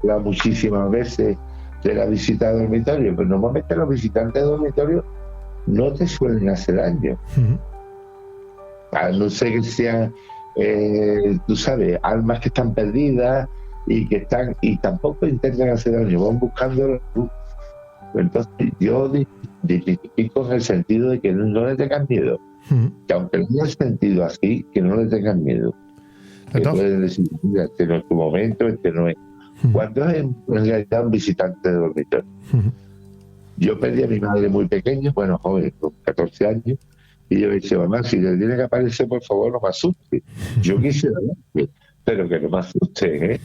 Habla muchísimas veces de la visita de dormitorio, pero normalmente los visitantes de dormitorio no te suelen hacer daño. A no ser que sean, tú sabes, almas que están perdidas y tampoco intentan hacer daño, van buscando la luz. Entonces yo identifico en el sentido de que no le tengan miedo, que aunque no haya sentido así, que no le tengan miedo, que pueden decir, mira, este no es tu momento, este no es. Cuando es en realidad un visitante de dormitorio. Yo perdí a mi madre muy pequeño, bueno, joven, con 14 años, y yo le decía, mamá, si le tiene que aparecer, por favor, no me asuste. Yo quisiera verle, pero que no me asuste,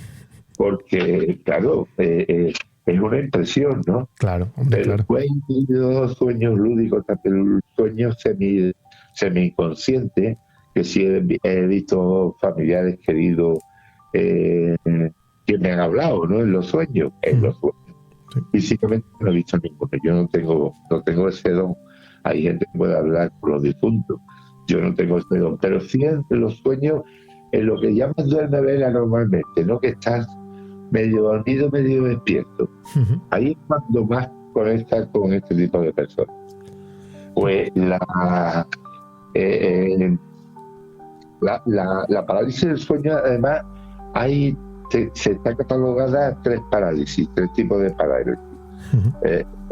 porque, claro, es una impresión, ¿no? Claro, hombre, pero claro. he tenido sueños lúdicos, el sueño semi-inconsciente, que sí he visto familiares queridos que me han hablado, ¿no? En los sueños. Sí. Físicamente no he visto ninguno. Yo no tengo ese don. Hay gente que puede hablar con los difuntos. Yo no tengo ese don. Pero sí en los sueños, en lo que llaman duerme vela normalmente, ¿no? Que estás medio dormido, medio despierto. Ahí es cuando más conectas con este tipo de personas. Pues la parálisis del sueño, además, se está catalogada 3 tipos de parálisis.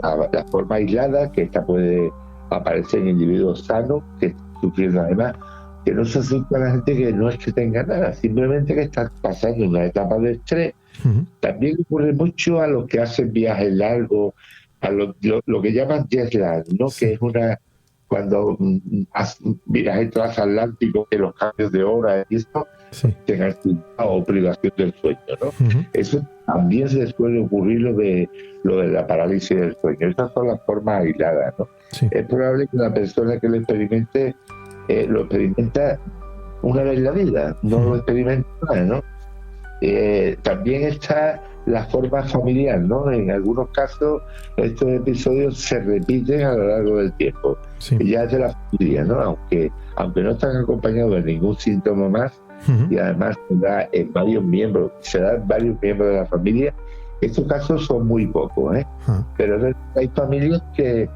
La forma aislada, que esta puede aparecer en individuos sanos que están sufriendo, además, que no se asusta a la gente que no es que tenga nada, simplemente que están pasando una etapa de estrés. También ocurre mucho a los que hacen viajes largos, a lo que llaman jet lag, ¿no? Que es cuando viajes transatlánticos, que los cambios de hora y esto tengan o privación del sueño, ¿no? Eso también se suele ocurrir lo de la parálisis del sueño. Esas son las formas aisladas, ¿no? Es probable que la persona que lo experimenta una vez en la vida, no lo experimenta nada, ¿no? También está la forma familiar, ¿no? En algunos casos estos episodios se repiten a lo largo del tiempo. Ya es de la familia, ¿no? Aunque no están acompañados de ningún síntoma más, y además se da en varios miembros de la familia. Estos casos son muy pocos, pero hay familias que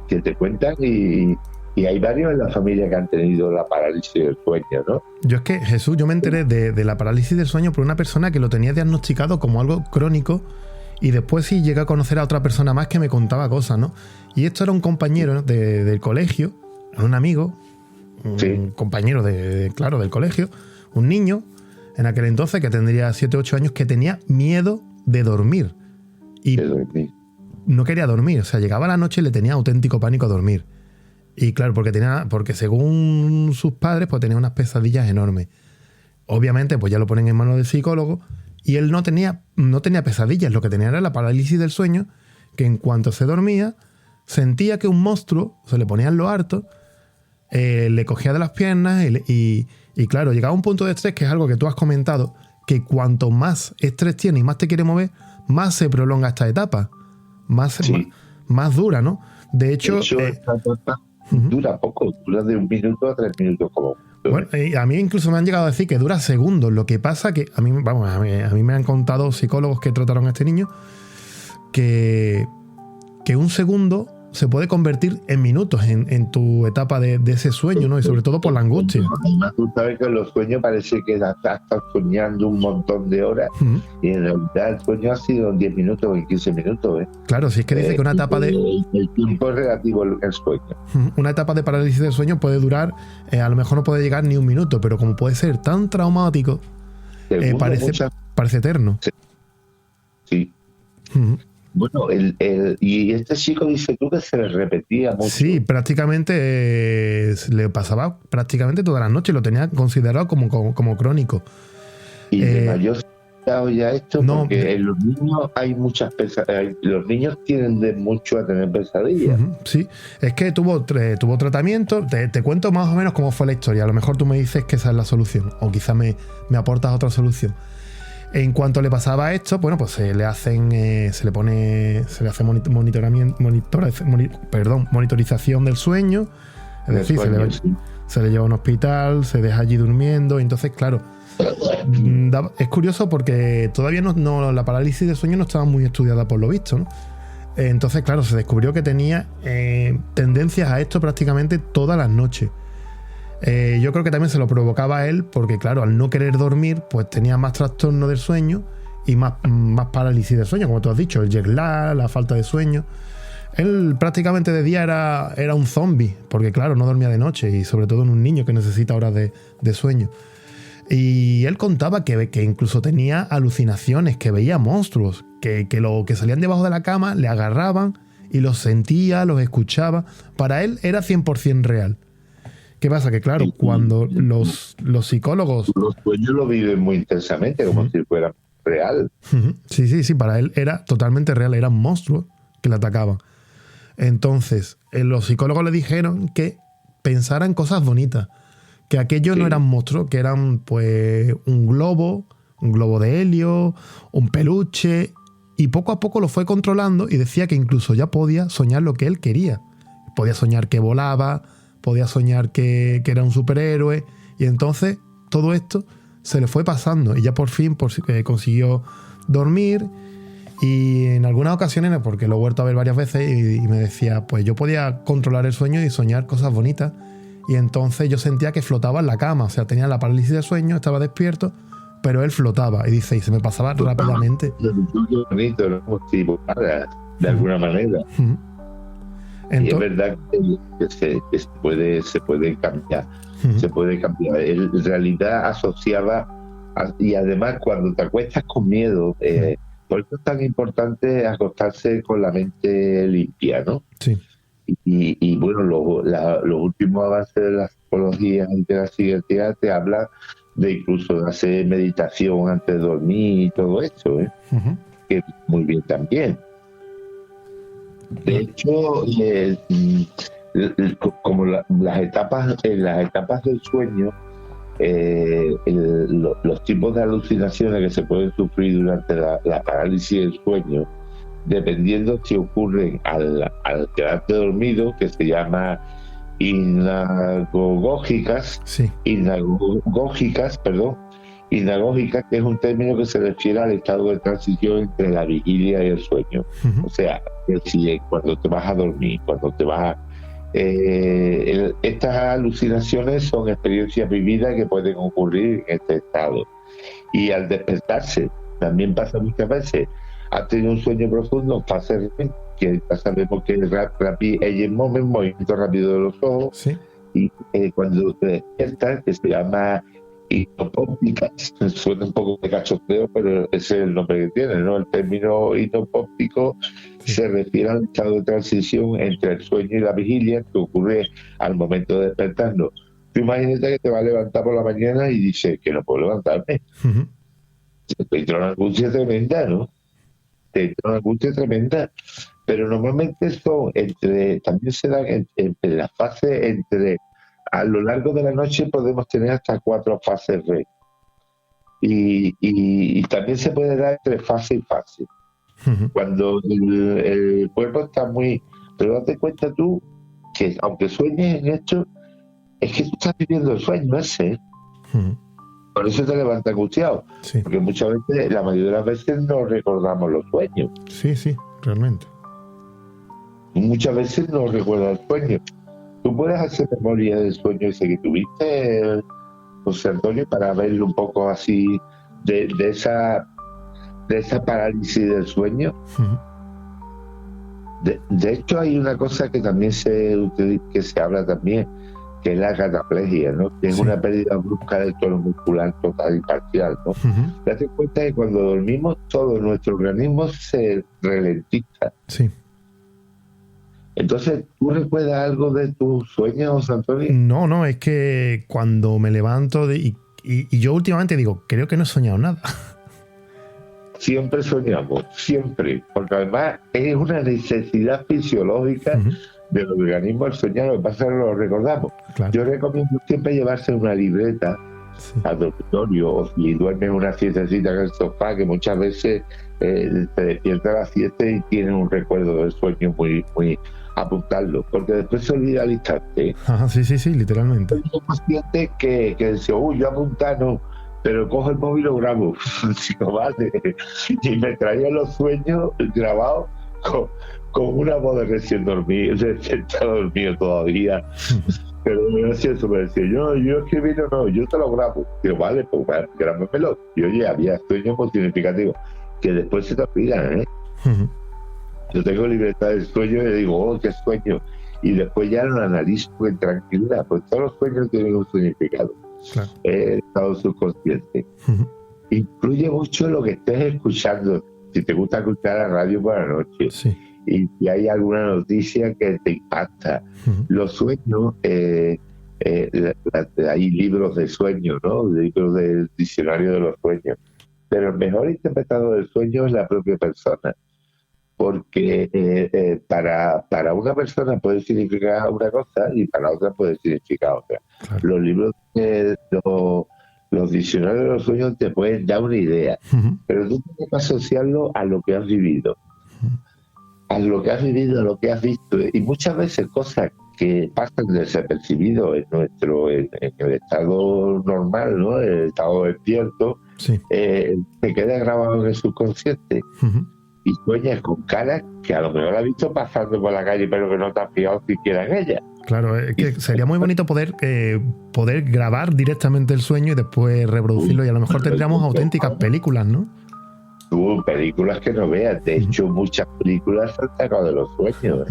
te cuentan y hay varios en la familia que han tenido la parálisis del sueño, ¿no? Yo es que, Jesús, yo me enteré de la parálisis del sueño por una persona que lo tenía diagnosticado como algo crónico, y después sí llegué a conocer a otra persona más que me contaba cosas, ¿no? Y esto era un compañero del colegio, un amigo, un compañero del colegio, un niño, en aquel entonces que tendría 7 o 8 años, que tenía miedo de dormir. Y no quería dormir, o sea, llegaba la noche y le tenía auténtico pánico a dormir. Y claro, porque según sus padres, pues tenía unas pesadillas enormes. Obviamente, pues ya lo ponen en manos del psicólogo, y él no tenía pesadillas, lo que tenía era la parálisis del sueño, que en cuanto se dormía, sentía que un monstruo se le ponía en lo harto, le cogía de las piernas y claro, llegaba a un punto de estrés, que es algo que tú has comentado, que cuanto más estrés tiene y más te quiere mover, más se prolonga esta etapa, más dura, ¿no? De hecho esta etapa dura poco, dura de 1 minuto a 3 minutos como. Bueno, a mí incluso me han llegado a decir que dura segundos. Lo que pasa que a mí me han contado psicólogos que trataron a este niño que un segundo se puede convertir en minutos en tu etapa de ese sueño, ¿no? Y sobre todo por la angustia. Además, tú sabes que en los sueños parece que estás soñando un montón de horas, y en realidad el sueño ha sido en 10 minutos o en 15 minutos, ¿eh? Claro, si es que dice que una etapa de... El tiempo es relativo al sueño. Una etapa de parálisis del sueño puede durar, a lo mejor no puede llegar ni 1 minuto, pero como puede ser tan traumático, parece eterno. Sí. Bueno, y este chico dice tú que se le repetía mucho. Sí, prácticamente le pasaba prácticamente todas las noches, lo tenía considerado como crónico. Y de mayor ya esto, no, porque en los niños hay muchas pesadillas, los niños tienden mucho a tener pesadillas. Sí, es que tuvo tratamiento. Te cuento más o menos cómo fue la historia. A lo mejor tú me dices que esa es la solución, o quizás me aportas otra solución. En cuanto le pasaba esto, bueno, pues se le hace monitorización del sueño, es decir, se le lleva a un hospital, se deja allí durmiendo. Entonces, claro, es curioso porque todavía no la parálisis del sueño no estaba muy estudiada por lo visto, ¿no? Entonces, claro, se descubrió que tenía tendencias a esto prácticamente todas las noches. Yo creo que también se lo provocaba a él porque, claro, al no querer dormir, pues tenía más trastorno del sueño y más parálisis del sueño, como tú has dicho, el jet lag, la falta de sueño. Él prácticamente de día era un zombie, porque claro, no dormía de noche, y sobre todo en un niño que necesita horas de sueño. Y él contaba que incluso tenía alucinaciones, que veía monstruos, que salían debajo de la cama, le agarraban y los sentía, los escuchaba. Para él era 100% real. ¿Qué pasa? Que claro, cuando los psicólogos... Los sueños lo viven muy intensamente, como si fuera real. Sí, para él era totalmente real, eran monstruos que le atacaban. Entonces, los psicólogos le dijeron que pensara en cosas bonitas. que aquellos no eran monstruos, que eran pues un globo de helio, un peluche, y poco a poco lo fue controlando y decía que incluso ya podía soñar lo que él quería. Podía soñar que volaba, podía soñar que era un superhéroe, y entonces todo esto se le fue pasando y ya por fin consiguió dormir. Y en algunas ocasiones, porque lo he vuelto a ver varias veces, y me decía, pues yo podía controlar el sueño y soñar cosas bonitas, y entonces yo sentía que flotaba en la cama, o sea, tenía la parálisis del sueño, estaba despierto, pero él flotaba, y dice, y se me pasaba rápidamente. Bonito, ¿no? Sí, de alguna manera. Y es verdad que se puede cambiar. Se puede cambiar. En realidad asociaba, y además cuando te acuestas con miedo, por eso es tan importante acostarse con la mente limpia, ¿no? Sí. Y bueno, los últimos avances de la psicología y de la psiquiatría te hablan de incluso hacer meditación antes de dormir y todo eso, que muy bien también. De hecho, como las etapas del sueño, los tipos de alucinaciones que se pueden sufrir durante la parálisis del sueño, dependiendo si ocurren al quedarte dormido, que se llama hinagógicas, que es un término que se refiere al estado de transición entre la vigilia y el sueño. O sea, cuando te vas a dormir, cuando te vas a... estas alucinaciones son experiencias vividas que pueden ocurrir en este estado. Y al despertarse, también pasa muchas veces, has tenido un sueño profundo, fase REM, que ya sabemos que es movimiento rápido de los ojos, sí. Y cuando te despiertas, que se llama hinopópticas, suena un poco de cachondeo, pero ese es el nombre que tiene, ¿no? El término hinopóptico se refiere al estado de transición entre el sueño y la vigilia que ocurre al momento de despertarnos. Tú imagínate que te vas a levantar por la mañana y dices que no puedo levantarme. Te entra una angustia tremenda, ¿no? Pero normalmente también se dan en la fase entre, a lo largo de la noche podemos tener hasta 4 fases REM. Y también se puede dar entre fase y fase. Cuando el cuerpo está muy... Pero date cuenta tú que aunque sueñes en esto, es que tú estás viviendo el sueño ese. Por eso te levantas angustiado. Sí. Porque muchas veces, la mayoría de las veces, no recordamos los sueños. Sí, realmente. Muchas veces no recuerdas el sueño. Tú puedes hacer memoria del sueño ese que tuviste, José Antonio, para verlo un poco así de esa parálisis del sueño. De hecho, hay una cosa que también se habla también, que es la cataplegia, ¿no? Que es una pérdida brusca del tono muscular total y parcial, ¿no? Date cuenta que cuando dormimos todo nuestro organismo se ralentiza. Sí. Entonces, ¿tú recuerdas algo de tus sueños, Antonio? No, es que cuando me levanto y yo últimamente digo, creo que no he soñado nada. Siempre soñamos, siempre, porque además es una necesidad fisiológica del organismo el soñar, lo que pasa es que lo recordamos. Claro. Yo recomiendo siempre llevarse una libreta al dormitorio, o si duermes una siestecita en el sofá, que muchas veces te despierta la siesta y tienes un recuerdo del sueño muy, muy apuntarlo, porque después se olvida al instante. Sí, literalmente. Soy consciente que dice, yo apuntar no, pero cojo el móvil y lo grabo. Si no vale. Y me traía los sueños grabados con una voz de recién dormido, está dormido todavía. Pero me decía eso, me decía, yo escribí, no, yo te lo grabo. Digo, vale, pues grábamelo. Y oye, había sueños muy significativos que después se te olvidan, ¿eh? Yo tengo libertad del sueño y digo, qué sueño. Y después ya lo analizo en tranquilidad, pues todos los sueños tienen un significado. Claro. El estado subconsciente. Influye mucho lo que estés escuchando. Si te gusta escuchar la radio por la noche, y si hay alguna noticia que te impacta. Los sueños, hay libros de sueños, ¿no? Libros del diccionario de los sueños. Pero el mejor interpretador del sueño es la propia persona. porque para una persona puede significar una cosa y para otra puede significar otra. Claro. Los libros, los diccionarios de los sueños te pueden dar una idea, pero tú tienes que asociarlo a lo que has vivido, a lo que has vivido, a lo que has visto, y muchas veces cosas que pasan desapercibidos en el estado normal, ¿no? En el estado despierto, Sí. te queda grabado en el subconsciente. Y sueñas con caras que a lo mejor has visto pasando por la calle, pero que no te has fijado siquiera en ellas. Claro, es que sería muy bonito poder grabar directamente el sueño y después reproducirlo, y a lo mejor tendríamos auténticas películas, ¿no? Hubo películas que no veas. De hecho, muchas películas se han sacado de los sueños.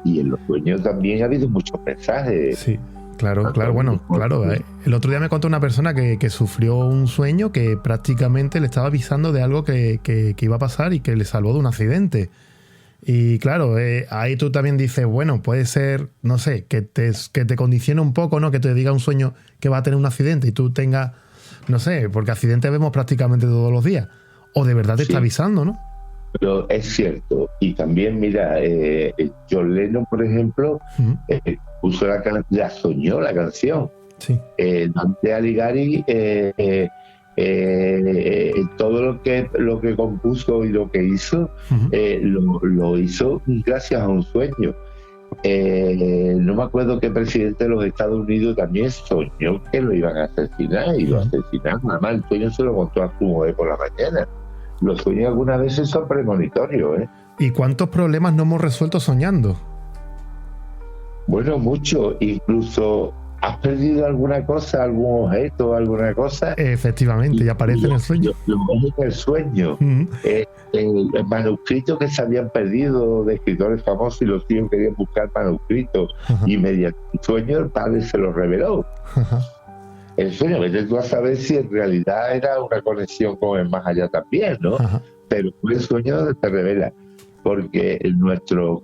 Y en los sueños también ha habido muchos mensajes. Sí, claro. Bueno, claro. El otro día me contó una persona que sufrió un sueño que prácticamente le estaba avisando de algo que iba a pasar y que le salvó de un accidente. Y claro, ahí tú también dices, bueno, puede ser, no sé, que te condicione un poco, ¿no? Que te diga un sueño que va a tener un accidente y tú tengas, no sé, porque accidentes vemos prácticamente todos los días. O de verdad te está avisando, ¿no? Pero es cierto. Y también, mira, John Lennon, por ejemplo, puso ya soñó la canción. Sí. Dante Alighieri, todo lo que compuso y lo que hizo, lo hizo gracias a un sueño. No me acuerdo qué presidente de los Estados Unidos también soñó que lo iban a asesinar y lo asesinaron. Además, el sueño se lo contó a su mujer por la mañana. Los sueños algunas veces son premonitorios, ¿eh? ¿Y cuántos problemas no hemos resuelto soñando? Bueno, mucho. Incluso, ¿has perdido alguna cosa, algún objeto, alguna cosa? Efectivamente, y aparece en el sueño. Lo ves en el sueño. El manuscrito que se habían perdido de escritores famosos, y los tíos querían buscar manuscritos, y mediante el sueño el padre se los reveló. El sueño, vete tú a saber si en realidad era una conexión con el más allá también, ¿no? Pero el sueño te revela, porque nuestros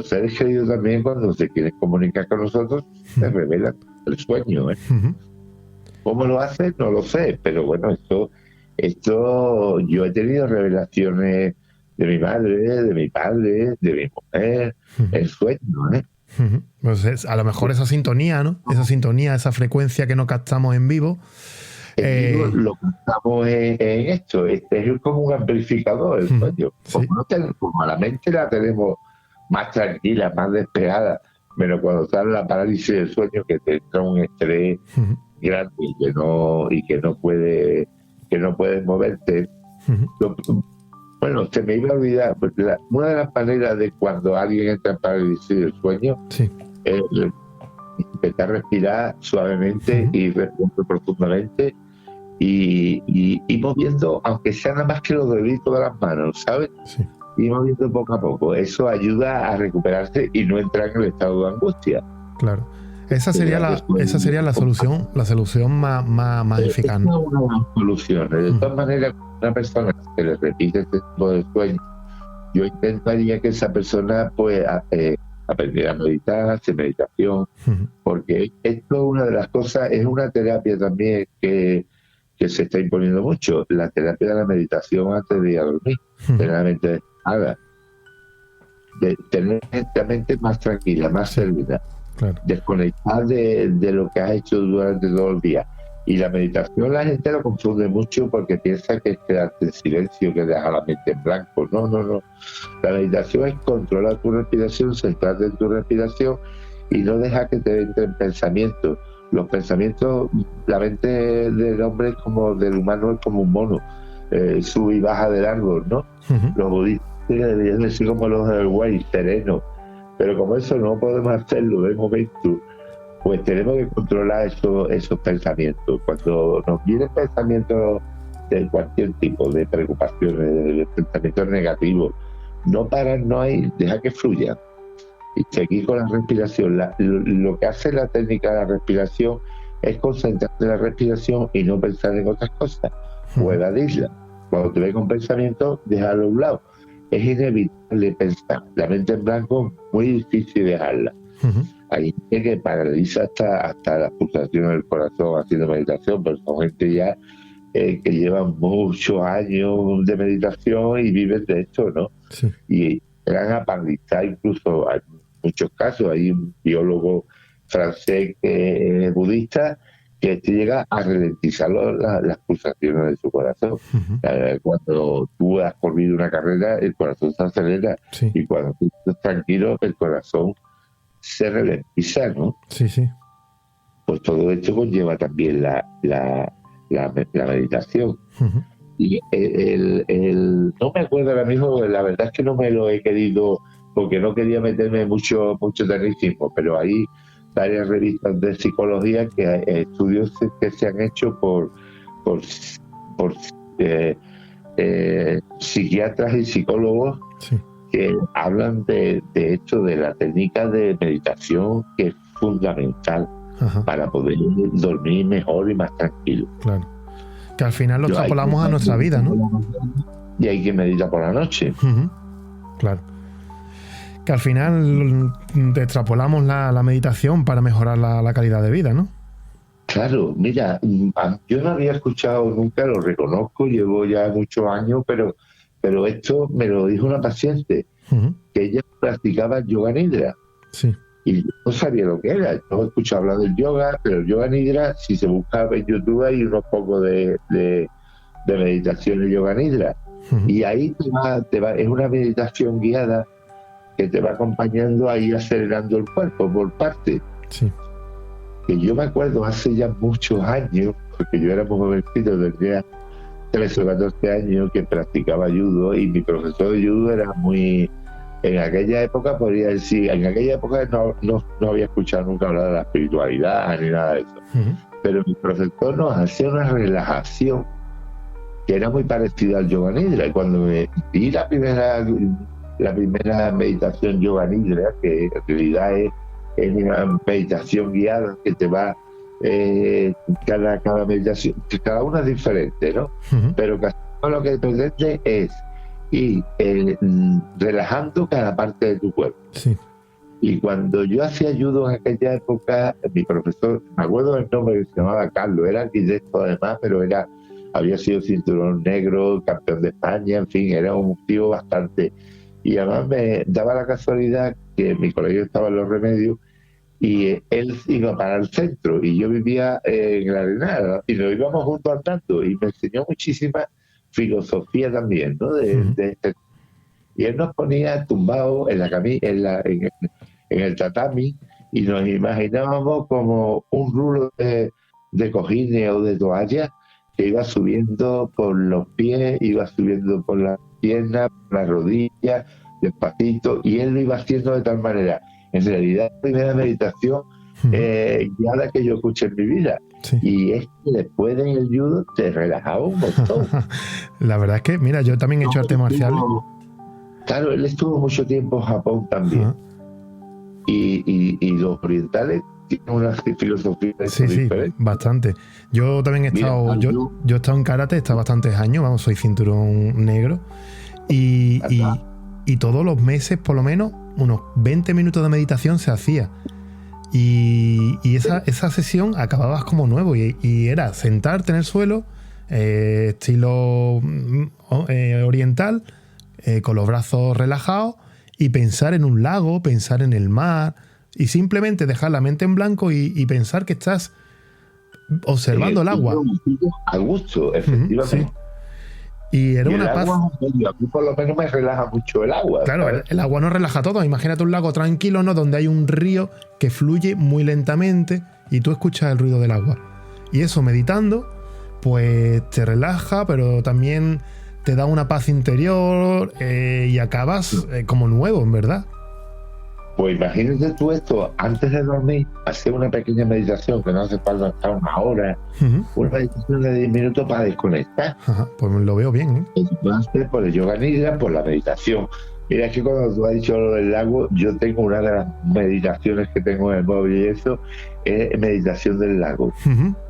seres queridos también, cuando se quieren comunicar con nosotros, se revelan el sueño, ¿eh? ¿Cómo lo hacen? No lo sé, pero bueno, esto yo he tenido revelaciones de mi madre, de mi padre, de mi mujer, el sueño, ¿eh? Pues a lo mejor esa sintonía, ¿no? Esa sintonía, esa frecuencia que no captamos en vivo. Lo que estamos en esto, este es como un amplificador el sueño. Como la mente la tenemos más tranquila, más despejada, pero cuando está en la parálisis del sueño, que te entra un estrés grande y que no puedes moverte. Bueno, se me iba a olvidar, una de las maneras de cuando alguien entra en parálisis del sueño es empezar a respirar suavemente y respirar profundamente y moviendo, aunque sea nada más que los deditos de las manos, ¿sabes? Y moviendo poco a poco. Eso ayuda a recuperarse y no entrar en el estado de angustia. Claro. Esa sería la solución más eficaz. Es una de las soluciones. De todas maneras, una persona que le repite este tipo de sueño, yo intentaría que esa persona pues aprendiera a meditar, hacer meditación, porque esto es una de las cosas, es una terapia también que se está imponiendo mucho, la terapia de la meditación antes de ir a dormir, tener la mente despejada, de tener la mente más tranquila, más serena. Claro. Desconectar de lo que has hecho durante todo el día. Y la meditación la gente lo confunde mucho porque piensa que es quedarte en silencio, que deja la mente en blanco. No. La meditación es controlar tu respiración, centrarte en tu respiración y no dejar que te entren pensamientos. Los pensamientos, la mente del hombre del humano es como un mono, sube y baja del árbol, ¿no? Los budistas deberían decir como los del güey, sereno. Pero como eso no podemos hacerlo de momento, pues tenemos que controlar esos pensamientos. Cuando nos vienen pensamientos de cualquier tipo, de preocupaciones, de pensamientos negativos, no parar, deja que fluya y seguir con la respiración. Lo que hace la técnica de la respiración es concentrarte en la respiración y no pensar en otras cosas o evadirla. Cuando te venga un pensamiento, déjalo a un lado. Es inevitable pensar. La mente en blanco es muy difícil dejarla. Hay gente que paraliza hasta las pulsaciones del corazón haciendo meditación, pero son gente ya que llevan muchos años de meditación y viven de esto, ¿no? Sí. Y eran aprendizaje, incluso hay muchos casos, hay un biólogo francés que es budista que te llega a ralentizar las pulsaciones de su corazón. Uh-huh. Cuando tú has corrido una carrera, el corazón se acelera, Sí. y cuando tú estás tranquilo, el corazón se ralentiza, ¿no? Sí, sí. Pues todo esto conlleva también la meditación. Uh-huh. Y no me acuerdo ahora mismo, la verdad es que no me lo he querido, porque no quería meterme mucho tecnicismo, pero hay varias revistas de psicología que estudios que se han hecho por psiquiatras y psicólogos, Sí. que hablan de esto, de la técnica de meditación, que es fundamental Ajá. para poder dormir mejor y más tranquilo. Claro. Que al final lo Yo, extrapolamos a nuestra vida, ¿no? Y hay que meditar por la noche. Uh-huh. Claro. Que al final extrapolamos la meditación para mejorar la calidad de vida, ¿no? Claro, mira, yo no había escuchado nunca, lo reconozco, llevo ya muchos años, pero esto me lo dijo una paciente, Uh-huh. que ella practicaba yoga nidra. Sí. Y yo no sabía lo que era. No he escuchado hablar del yoga, pero el yoga nidra, si se busca en YouTube, hay unos pocos de meditación de yoga nidra. Uh-huh. Y ahí te va, es una meditación guiada que te va acompañando ahí, acelerando el cuerpo por partes. Sí. Que yo me acuerdo hace ya muchos años, porque yo era muy jovencito, tendría 13 o 14 años, que practicaba judo, y mi profesor de judo era muy... En aquella época, podría decir, en aquella época no había escuchado nunca hablar de la espiritualidad ni nada de eso. Uh-huh. Pero mi profesor nos hacía una relajación que era muy parecida al yoga nidra. Y cuando me di la primera meditación yoga nidra, que en realidad es una meditación guiada que te va cada meditación, cada una es diferente, ¿no? Uh-huh. Pero casi todo lo que pretende es ir relajando cada parte de tu cuerpo. Sí. Y cuando yo hacía judo en aquella época, mi profesor, me acuerdo del nombre, que se llamaba Carlos, era arquitecto además, pero había sido cinturón negro, campeón de España, en fin, era un tío bastante... Y además me daba la casualidad que mi colegio estaba en Los Remedios y él iba para el centro y yo vivía en la Arenal y nos íbamos juntos andando y me enseñó muchísima filosofía también, ¿no? Y él nos ponía tumbados en la camilla, en el tatami, y nos imaginábamos como un rulo de cojines o de toallas que iba subiendo por los pies, iba subiendo por las piernas, por las rodillas, despacito, y él lo iba haciendo de tal manera. En realidad, la primera meditación guiada que yo escuché en mi vida. Sí. Y es que después del judo te relajaba un montón. La verdad es que, mira, yo también he hecho artes marciales. Claro, él estuvo mucho tiempo en Japón también. Uh-huh. Y los orientales tienen una filosofía Sí, diferente. bastante. Yo también he estado, Mira, yo he estado en karate, he estado bastantes años, vamos, soy cinturón negro. Y todos los meses, por lo menos, unos 20 minutos de meditación se hacía. Y esa sesión acababas como nuevo. Y era sentarte en el suelo, estilo oriental, con los brazos relajados, y pensar en un lago, pensar en el mar, y simplemente dejar la mente en blanco y pensar que estás observando el agua. A gusto, efectivamente. Sí. Y era una paz. A mí por lo menos me relaja mucho el agua. Claro, el agua no relaja todo. Imagínate un lago tranquilo, ¿no? Donde hay un río que fluye muy lentamente y tú escuchas el ruido del agua. Y eso, meditando, pues te relaja, pero también te da una paz interior y acabas como nuevo, en verdad. Pues imagínate tú esto, antes de dormir, hacer una pequeña meditación, que no hace falta estar una hora, una meditación de 10 minutos para desconectar. Ajá, pues lo veo bien, ¿eh? Entonces, por el yoga nidra, por la meditación. Mira, es que cuando tú has dicho lo del lago, yo tengo una de las meditaciones que tengo en el móvil y eso, es meditación del lago.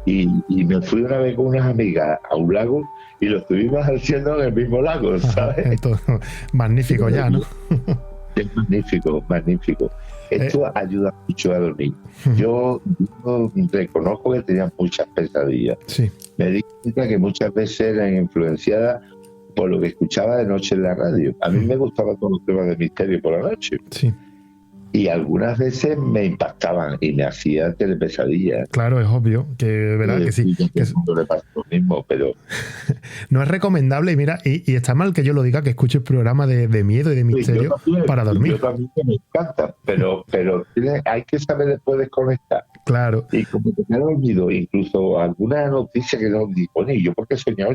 Y me fui una vez con unas amigas a un lago y lo estuvimos haciendo en el mismo lago, ¿sabes? Entonces, magnífico ya, ¿no? Es magnífico, magnífico. Esto ayuda mucho a dormir. Yo reconozco que tenía muchas pesadillas. Sí. me di cuenta que muchas veces eran influenciadas por lo que escuchaba de noche en la radio. A mí me gustaban todos los temas de misterio por la noche. Sí. Y algunas veces me impactaban y me hacía telepesadillas. Claro, es obvio que, ¿verdad? Que sí. Que le pasa lo mismo, pero no es recomendable, y mira, y está mal que yo lo diga, que escuches programas de miedo y de misterio para dormir. Yo también me encanta, pero hay que saber después desconectar. Claro. Y como te quedas dormido, incluso alguna noticia que no dispone, yo porque he soñado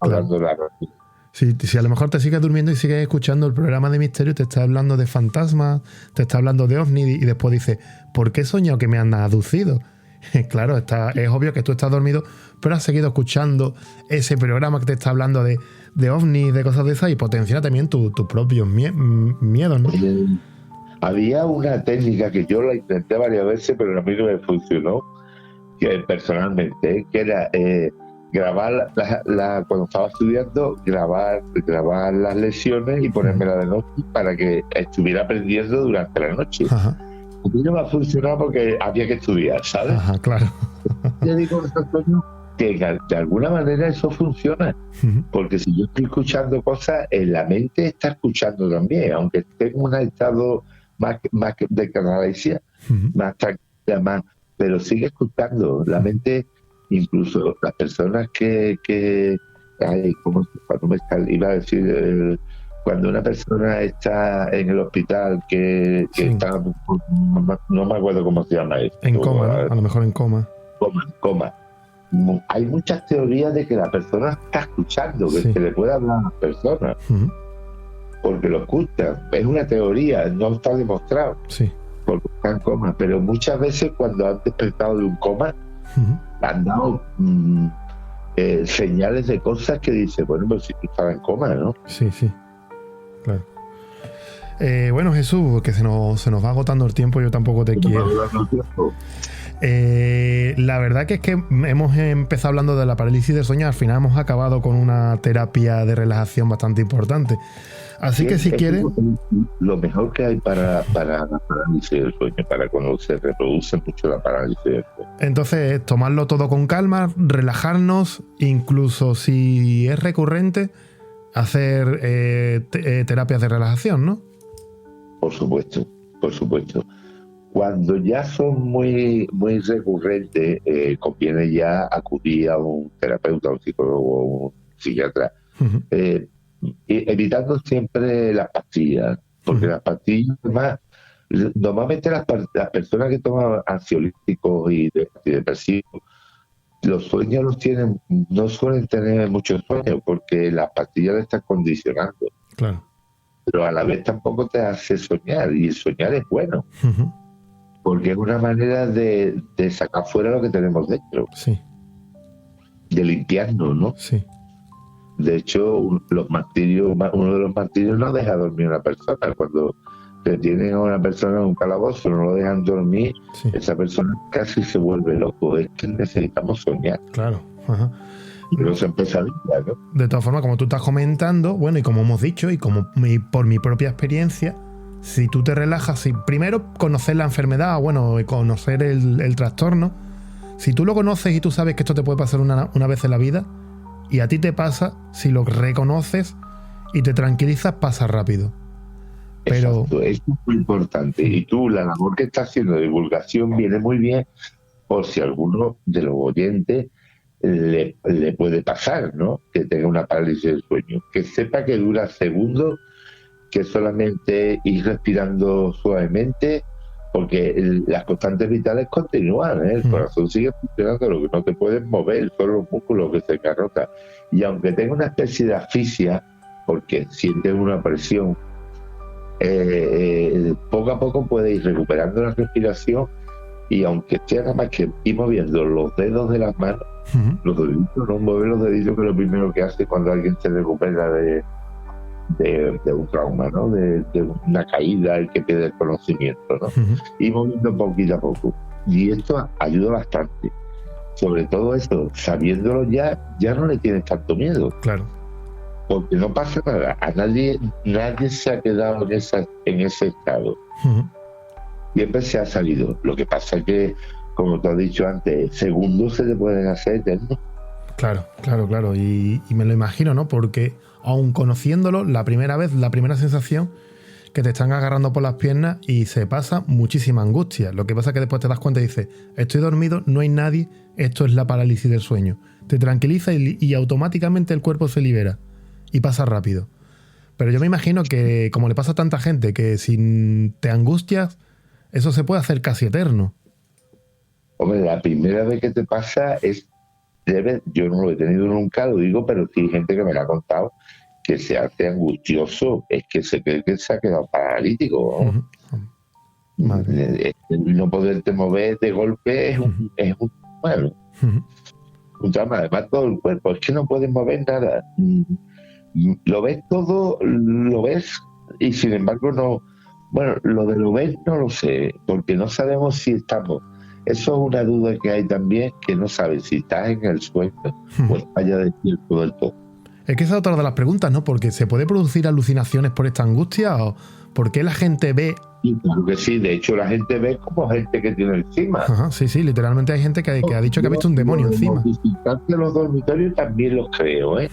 hablando de la radio. Si a lo mejor te sigues durmiendo y sigues escuchando el programa de misterio, te está hablando de fantasmas, te está hablando de ovni, y después dices, ¿por qué he soñado que me han aducido? Claro, es obvio que tú estás dormido, pero has seguido escuchando ese programa que te está hablando de ovni, de cosas de esas, y potencia también tus propios miedos, ¿no? Había una técnica que yo la intenté varias veces, pero a mí no me funcionó, que personalmente, que era grabar cuando estaba estudiando, grabar las lecciones y ponérmela de noche para que estuviera aprendiendo durante la noche. Ajá. A mí no me ha funcionado porque había que estudiar, ¿sabes? Ajá, claro. Yo digo, Antonio, que de alguna manera eso funciona, porque si yo estoy escuchando cosas, en la mente está escuchando también, aunque esté en un estado más de canalización, más tranquila, pero sigue escuchando. La mente, incluso las personas iba a decir, cuando una persona está en el hospital, que está, no me acuerdo cómo se llama esto. En coma, ¿no? A lo mejor en coma. Coma. Hay muchas teorías de que la persona está escuchando, que se le puede hablar a las personas, porque lo escuchan. Es una teoría, no está demostrado, porque está en coma. Pero muchas veces cuando han despertado de un coma, han dado señales de cosas que dice, bueno, pues si tú estabas en coma, ¿no? Sí, claro. Bueno, Jesús, que se nos va agotando el tiempo, yo tampoco te quiero. La verdad que es que hemos empezado hablando de la parálisis del sueño, al final hemos acabado con una terapia de relajación bastante importante. Así que si quieres... Lo mejor que hay para la parálisis del sueño, para cuando se reproduce mucho la parálisis del sueño. Entonces, tomarlo todo con calma, relajarnos, incluso si es recurrente, hacer terapias de relajación, ¿no? Por supuesto. Cuando ya son muy recurrentes, conviene ya acudir a un terapeuta, un psicólogo o un psiquiatra, evitando siempre las pastillas, porque las pastillas, además, normalmente las personas que toman ansiolíticos y antidepresivos, los sueños no suelen tener muchos sueños, porque las pastillas le están condicionando. Claro. Pero a la vez tampoco te hace soñar, y el soñar es bueno. Porque es una manera de sacar fuera lo que tenemos dentro. Sí. De limpiarnos, ¿no? Sí. De hecho, uno de los martirios no deja dormir a una persona. Cuando tienen a una persona en un calabozo, no lo dejan dormir, esa persona casi se vuelve loco. Es que necesitamos soñar. Claro. Pero se empieza a limpiar, ¿no? De todas formas, como tú estás comentando, bueno, y como hemos dicho, y como por mi propia experiencia, si tú te relajas, si primero conocer la enfermedad, bueno, y conocer el trastorno, si tú lo conoces y tú sabes que esto te puede pasar una vez en la vida, y a ti te pasa, si lo reconoces y te tranquilizas, pasa rápido. Pero exacto, eso es muy importante. Y tú, la labor que estás haciendo de divulgación viene muy bien, por si alguno de los oyentes le puede pasar, ¿no? Que tenga una parálisis del sueño, que sepa que dura segundos, que solamente ir respirando suavemente, porque las constantes vitales continúan, ¿eh? El corazón sigue funcionando, lo que no te puedes mover son los músculos que se engarrotan, y aunque tenga una especie de asfixia, porque sientes una presión, poco a poco puedes ir recuperando la respiración, y aunque esté nada más que ir moviendo los dedos de las manos, los deditos, no mover los deditos, que es lo primero que hace cuando alguien se recupera de un trauma, ¿no? De una caída, el que pierde el conocimiento, ¿no? Y moviendo poquito a poco. Y esto ayuda bastante. Sobre todo eso, sabiéndolo ya no le tienes tanto miedo. Claro. Porque no pasa nada. A nadie se ha quedado en ese estado. Siempre se ha salido. Lo que pasa es que, como te has dicho antes, segundos se te pueden hacer eternos. Claro. Y me lo imagino, ¿no? Porque aun conociéndolo, la primera sensación que te están agarrando por las piernas y se pasa muchísima angustia. Lo que pasa es que después te das cuenta y dices, estoy dormido, no hay nadie, esto es la parálisis del sueño. Te tranquiliza y automáticamente el cuerpo se libera y pasa rápido. Pero yo me imagino que, como le pasa a tanta gente, que si te angustias, eso se puede hacer casi eterno. Hombre, la primera vez que te pasa yo no lo he tenido nunca, lo digo, pero sí hay gente que me lo ha contado, que se hace angustioso, es que se cree que se ha quedado paralítico, ¿no? No poderte mover de golpe es un trauma, además todo el cuerpo, es que no puedes mover nada, lo ves todo, y sin embargo no, bueno, lo de lo ves no lo sé, porque no sabemos si estamos, eso es una duda que hay también, que no sabes si estás en el sueño o estás ya despierto del todo. Es que esa es otra de las preguntas, ¿no? Porque ¿se puede producir alucinaciones por esta angustia? ¿O por qué la gente ve? Y claro que sí, de hecho la gente ve como gente que tiene encima. Ajá, sí, literalmente hay gente que ha dicho que ha visto un demonio encima. De los dormitorios también los creo, ¿eh?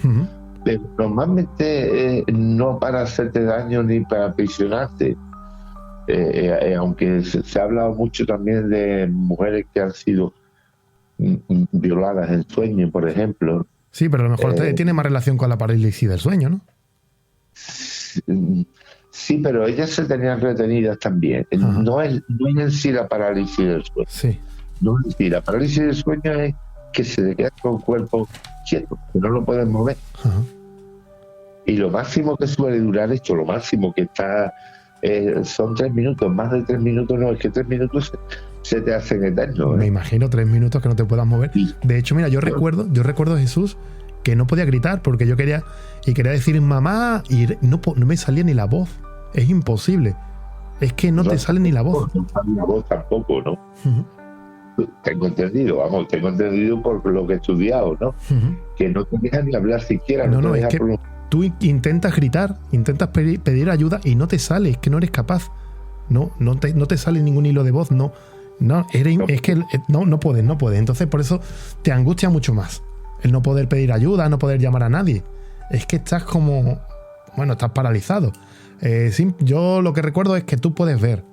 Pero normalmente no para hacerte daño ni para aprisionarte. Aunque se ha hablado mucho también de mujeres que han sido violadas en sueño, por ejemplo. Sí, pero a lo mejor tiene más relación con la parálisis del sueño, ¿no? Sí, pero ellas se tenían retenidas también. No es en sí la parálisis del sueño. Sí. No es en sí. La parálisis del sueño es que se te queda con el cuerpo quieto, que no lo puedes mover. Y lo máximo que suele durar esto, lo máximo que está... son 3 minutos, más de 3 minutos no, es que 3 minutos se te hacen eternos. Me imagino 3 minutos que no te puedas mover. De hecho, mira, yo recuerdo Jesús que no podía gritar porque yo quería decir mamá y no me salía ni la voz. Es imposible. Es que no te sale ni la voz. No sale la voz tampoco, ¿no? Tengo entendido por lo que he estudiado, ¿no? Que no te dejan ni hablar siquiera. No, es que tú intentas gritar, intentas pedir ayuda y no te sale, es que no eres capaz. No te sale ningún hilo de voz, es que no puedes. Entonces por eso te angustia mucho más el no poder pedir ayuda, no poder llamar a nadie. Es que estás estás paralizado. Yo lo que recuerdo es que tú puedes ver,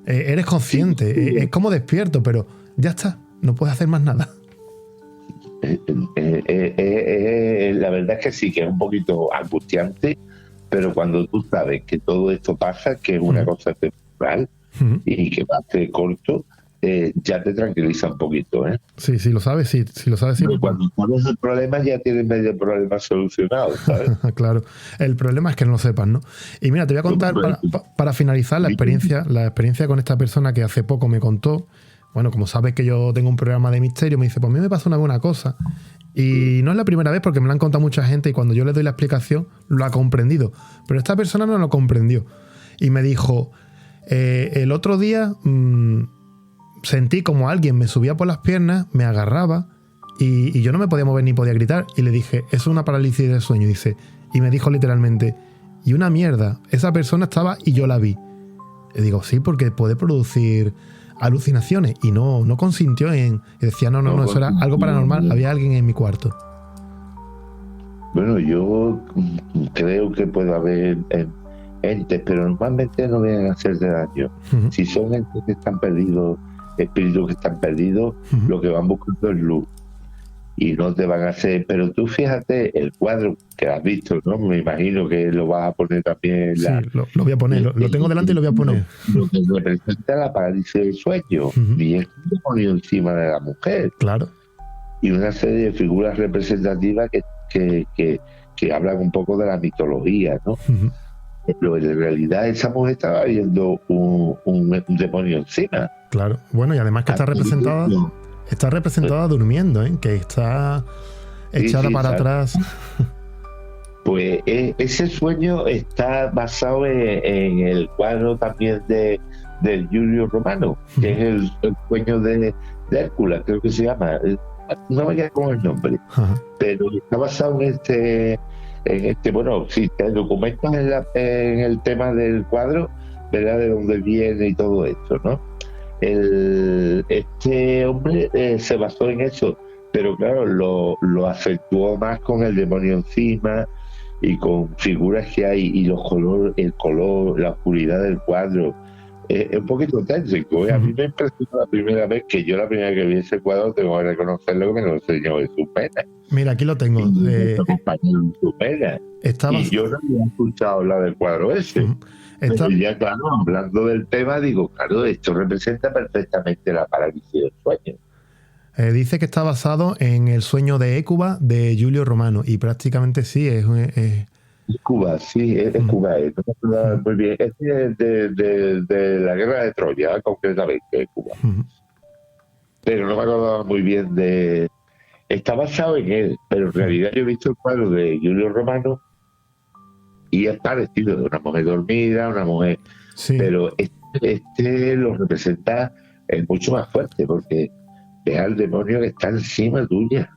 eres consciente, es como despierto, pero ya está, no puedes hacer más nada. La verdad es que sí, que es un poquito angustiante, pero cuando tú sabes que todo esto pasa, que es una cosa temporal y que va a ser corto, ya te tranquiliza un poquito, ¿eh? Sí, lo sabes, sí. Pero cuando sabes el problema, ya tienes medio problema solucionado, ¿sabes? Claro, el problema es que no lo sepas, ¿no? Y mira, te voy a contar, para finalizar, la experiencia con esta persona que hace poco me contó. Bueno, como sabes que yo tengo un programa de misterio, me dice, pues a mí me pasó una cosa. Y no es la primera vez porque me lo han contado mucha gente y cuando yo le doy la explicación lo ha comprendido. Pero esta persona no lo comprendió. Y me dijo, el otro día sentí como alguien me subía por las piernas, me agarraba y yo no me podía mover ni podía gritar. Y le dije, es una parálisis del sueño. Y me dijo literalmente, y una mierda, esa persona estaba y yo la vi. Y digo, sí, porque puede producir alucinaciones, y no consintió y decía no, eso era algo paranormal, había alguien en mi cuarto. Bueno, yo creo que puede haber entes, pero normalmente no vienen a hacerte daño. Si son entes que están perdidos, espíritus que están perdidos, lo que van buscando es luz y no te van a hacer. Pero tú fíjate el cuadro que has visto, ¿no? Me imagino que lo vas a poner también. Sí, lo voy a poner, lo tengo delante y lo voy a poner. Lo que representa la parálisis del sueño, y es un demonio encima de la mujer. Claro. Y una serie de figuras representativas que hablan un poco de la mitología, ¿no? Pero en realidad esa mujer estaba viendo un demonio encima. Claro. Bueno, y además que está representada durmiendo, ¿eh? Que está echada para atrás. Pues ese sueño está basado en el cuadro también del Giulio Romano, que es el sueño de Hércules, creo que se llama. No me queda con el nombre, pero está basado en bueno, si te documentas en el tema del cuadro, verás de dónde viene y todo esto, ¿no? este hombre se basó en eso, pero claro, lo acentuó más con el demonio encima y con figuras que hay y los colores, el color, la oscuridad del cuadro. Es un poquito técnico. A mí me impresionó la primera vez que vi ese cuadro, tengo que reconocerlo, que me lo enseñó Jesús Mena. Mira, aquí lo tengo. Y yo no había escuchado hablar del cuadro ese. Pero ya, claro, hablando del tema, digo, claro, esto representa perfectamente la parálisis del sueño. Dice que está basado en el sueño de Hécuba de Giulio Romano, y prácticamente sí, es Cuba, sí, es Cuba, no me acuerdo muy bien. Es de la guerra de Troya, concretamente, Cuba. Pero no me acordaba muy bien de... Está basado en él, pero en realidad yo he visto el cuadro de Giulio Romano y es parecido, de una mujer dormida, una mujer... Sí. Pero este lo representa mucho más fuerte, porque es al demonio que está encima tuya.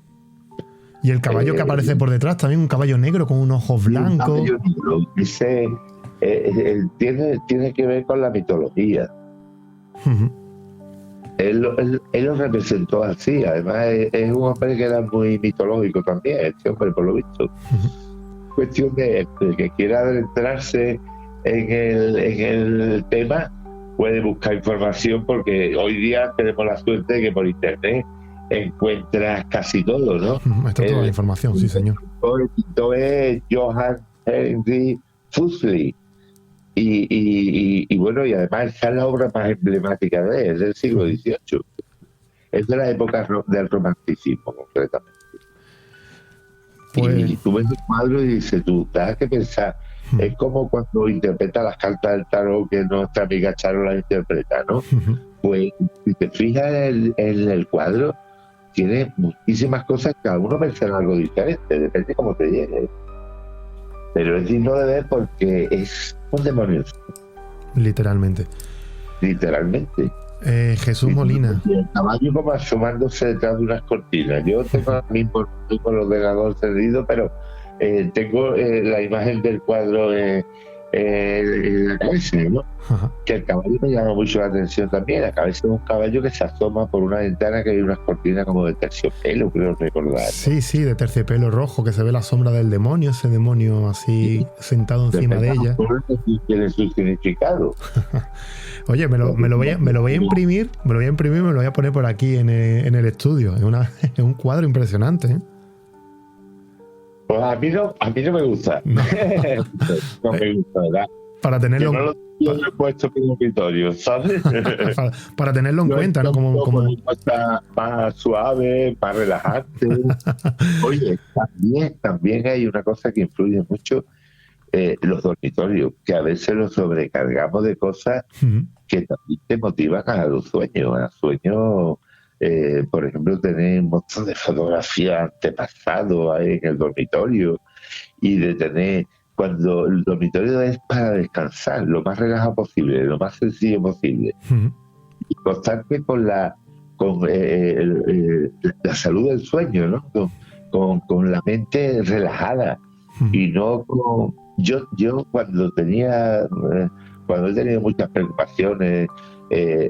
Y el caballo que aparece por detrás también, un caballo negro con unos ojos blancos. Dice, tiene que ver con la mitología. Él lo representó así. Además, es un hombre que era muy mitológico también, este hombre, por lo visto. Cuestión de que quiera adentrarse en el tema, puede buscar información, porque hoy día tenemos la suerte de que por internet encuentras casi todo, ¿no? Está toda la información, sí, señor. El pintor es Johann Henry Fussli. Y bueno, y además esa es la obra más emblemática de él, es del siglo XVIII. Es de la época del romanticismo, concretamente. Pues... Y tú ves el cuadro y dices, tú, te das que pensar, es como cuando interpreta las cartas del tarot que nuestra amiga Charo las interpreta, ¿no? Pues si te fijas en el cuadro, tiene muchísimas cosas que algunos pensan algo diferente, depende de cómo te llegue. Pero es digno de ver porque es un demonio. Literalmente. Jesús Molina. Y el caballo como asomándose detrás de unas cortinas. Yo tengo ahora mismo con los ordenador cerdido, pero tengo la imagen del cuadro en la cabeza, ¿no? Ajá. Que el caballo me llama mucho la atención también. La cabeza es un caballo que se asoma por una ventana que hay unas cortinas como de terciopelo, creo recordar. Sí, de terciopelo rojo, que se ve la sombra del demonio, ese demonio así sentado encima de ella. Tiene su significado. Oye, me lo voy a imprimir, me lo voy a poner por aquí en el estudio. Es un cuadro impresionante, ¿eh? Pues a mí no me gusta. No me gusta, ¿verdad? Para tenerlo... Que no lo he puesto en un escritorio, ¿sabes? para tenerlo en cuenta, ¿no? Como más suave, más relajante. Oye, también hay una cosa que influye mucho, los dormitorios, que a veces los sobrecargamos de cosas que también te motivan a los sueños. A sueños, por ejemplo, tener un montón de fotografías antepasados ahí en el dormitorio, y de tener... Cuando el dormitorio es para descansar, lo más relajado posible, lo más sencillo posible. Y constante con la salud del sueño, ¿no? Con la mente relajada. Y no con... Yo cuando he tenido muchas preocupaciones,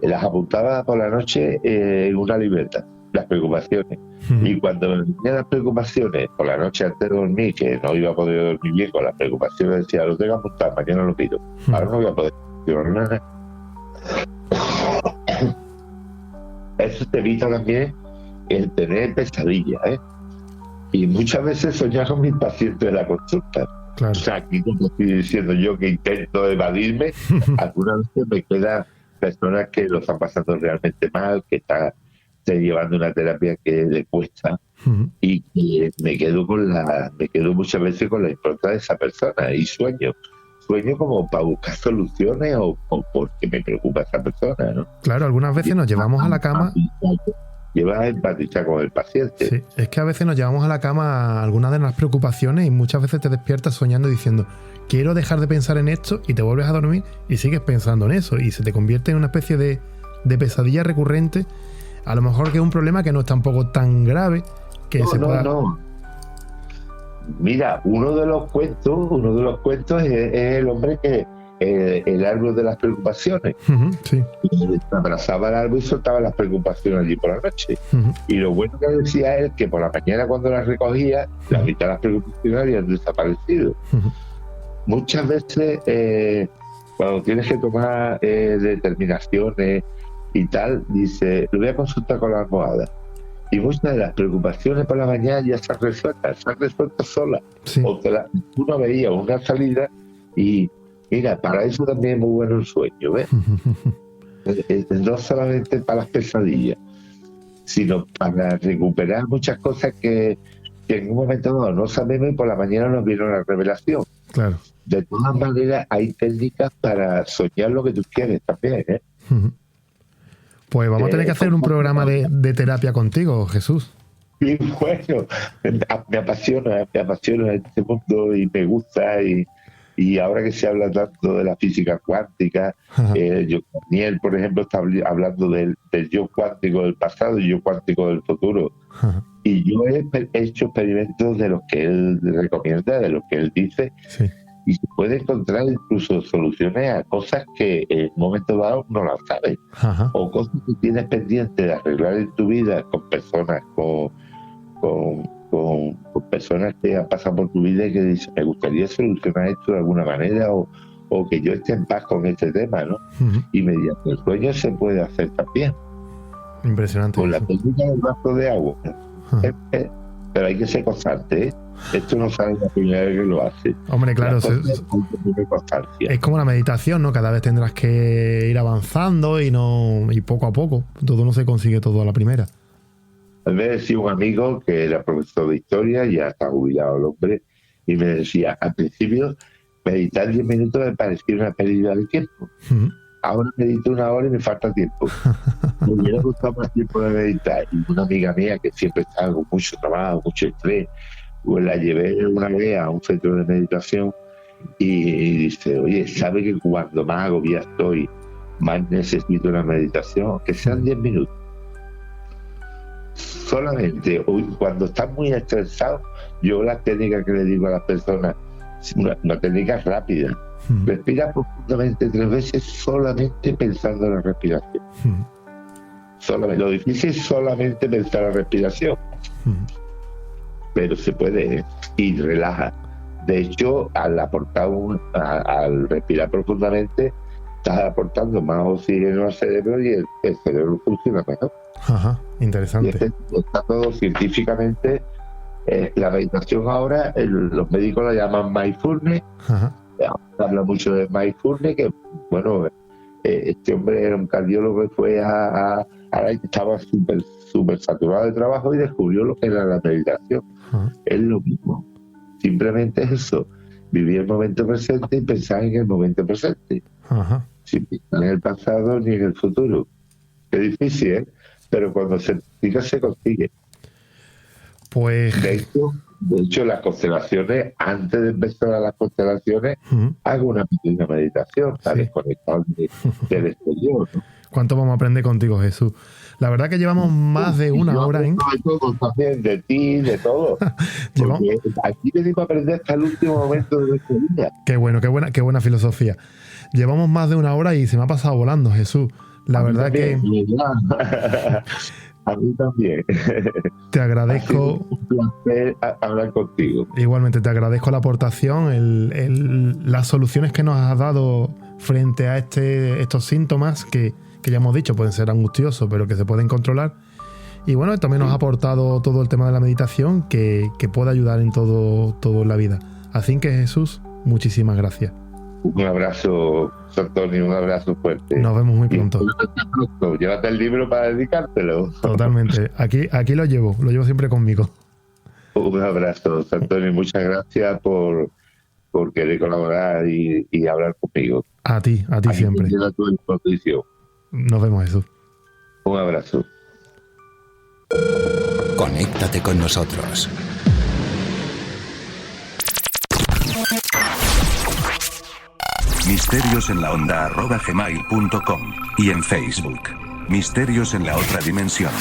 las apuntaba por la noche en una libreta, las preocupaciones. Y cuando me venían las preocupaciones por la noche antes de dormir, que no iba a poder dormir bien con las preocupaciones, decía, lo tengo apuntado, mañana lo pido. Ahora no voy a poder dormir nada. Eso te evita también el tener pesadillas, ¿eh? Y muchas veces soñar con mis pacientes de la consulta. Claro. O sea, aquí como estoy diciendo yo que intento evadirme, algunas veces me quedan personas que lo están pasando realmente mal, que están llevando una terapia que le cuesta, y que me quedo muchas veces con la impronta de esa persona y sueño como para buscar soluciones o porque me preocupa esa persona, ¿no? Claro, algunas veces nos llevamos a la cama. Llevas a empatizar con el paciente. Sí, es que a veces nos llevamos a la cama algunas de las preocupaciones y muchas veces te despiertas soñando y diciendo, quiero dejar de pensar en esto, y te vuelves a dormir y sigues pensando en eso y se te convierte en una especie de pesadilla recurrente. A lo mejor que es un problema que no es tampoco tan grave que se pueda... No. Mira, uno de los cuentos es el hombre que el árbol de las preocupaciones. Sí. Y abrazaba el árbol y soltaba las preocupaciones allí por la noche. Y lo bueno que decía él, que por la mañana cuando las recogía, la mitad de las preocupaciones habían desaparecido. Muchas veces, cuando tienes que tomar determinaciones y tal, dice, lo voy a consultar con la almohada. Y muchas de las preocupaciones por la mañana ya se han resuelto solas. Sí. O uno veía una salida y mira, para eso también es muy bueno el sueño, ¿ves? No solamente para las pesadillas, sino para recuperar muchas cosas que en un momento dado no sabemos y por la mañana nos viene una revelación. Claro. De todas maneras, hay técnicas para soñar lo que tú quieres también, ¿eh? Pues vamos a tener que hacer un programa de terapia contigo, Jesús. Y bueno, me apasiona este mundo y me gusta y ahora que se habla tanto de la física cuántica, Daniel, por ejemplo, está hablando del yo cuántico del pasado y yo cuántico del futuro. Y yo he hecho experimentos de los que él recomienda, de los que él dice, sí. Y se puede encontrar incluso soluciones a cosas que en un momento dado no las sabes. O cosas que tienes pendientes de arreglar en tu vida con personas, con personas que han pasado por tu vida y que dicen, me gustaría solucionar esto de alguna manera o que yo esté en paz con este tema, ¿no? Y mediante el sueño se puede hacer también. Impresionante. Con la técnica del vaso de agua. Pero hay que ser constante, ¿eh? Esto no sale la primera vez que lo hace. Hombre, claro, es como la meditación, ¿no? Cada vez tendrás que ir avanzando y poco a poco. Todo no se consigue todo a la primera. Me decía un amigo que era profesor de historia, ya está jubilado el hombre, y me decía, al principio, meditar 10 minutos me parecía una pérdida de tiempo. Ahora medito 1 hora y me falta tiempo. Me hubiera gustado más tiempo de meditar. Y una amiga mía que siempre estaba con mucho trabajo, mucho estrés, pues la llevé una vez a un centro de meditación y dice, oye, ¿sabe que cuando más agobiado estoy, más necesito una meditación? Que sean 10 minutos. Solamente cuando estás muy estresado, yo la técnica que le digo a las personas, una técnica rápida, respira profundamente 3 veces solamente pensando en la respiración. Solamente, lo difícil es solamente pensar en la respiración, pero se puede y relaja. De hecho, al al respirar profundamente, estás aportando más oxígeno al cerebro y el cerebro funciona mejor. Interesante. Y está todo científicamente. La meditación ahora, los médicos la llaman mindfulness. Habla mucho de mindfulness, que bueno, este hombre era un cardiólogo que fue ahora estaba súper saturado de trabajo y descubrió lo que era la meditación. Es lo mismo, simplemente es eso, vivir el momento presente y pensar en el momento presente, sin pensar en el pasado ni en el futuro. Es difícil, ¿eh? Pero cuando se practica se consigue. Pues de hecho las constelaciones, antes de empezar a las constelaciones, hago una pequeña meditación para desconectar del exterior, ¿no? ¿Cuánto vamos a aprender contigo, Jesús? La verdad que llevamos más de 1 hora, ¿eh? De todo también, de ti, de todo. Porque aquí venimos a aprender hasta el último momento de nuestra vida. Qué bueno, qué buena filosofía. Llevamos más de 1 hora y se me ha pasado volando, Jesús. La verdad también, que... A mí también. Te agradezco. Un placer hablar contigo. Igualmente, te agradezco la aportación, las soluciones que nos has dado frente a estos síntomas que ya hemos dicho pueden ser angustiosos, pero que se pueden controlar. Y bueno, también nos ha aportado todo el tema de la meditación que puede ayudar en todo en la vida. Así que, Jesús, muchísimas gracias. Un abrazo, Antonio, un abrazo fuerte. Nos vemos muy pronto. Llévate el libro para dedicártelo. Totalmente. Aquí lo llevo siempre conmigo. Un abrazo, Antonio, muchas gracias por querer colaborar y hablar conmigo. A ti siempre. Nos vemos, Jesús. Un abrazo. Conéctate con nosotros. misteriosenlaonda@gmail.com y en Facebook. Misterios en la otra dimensión.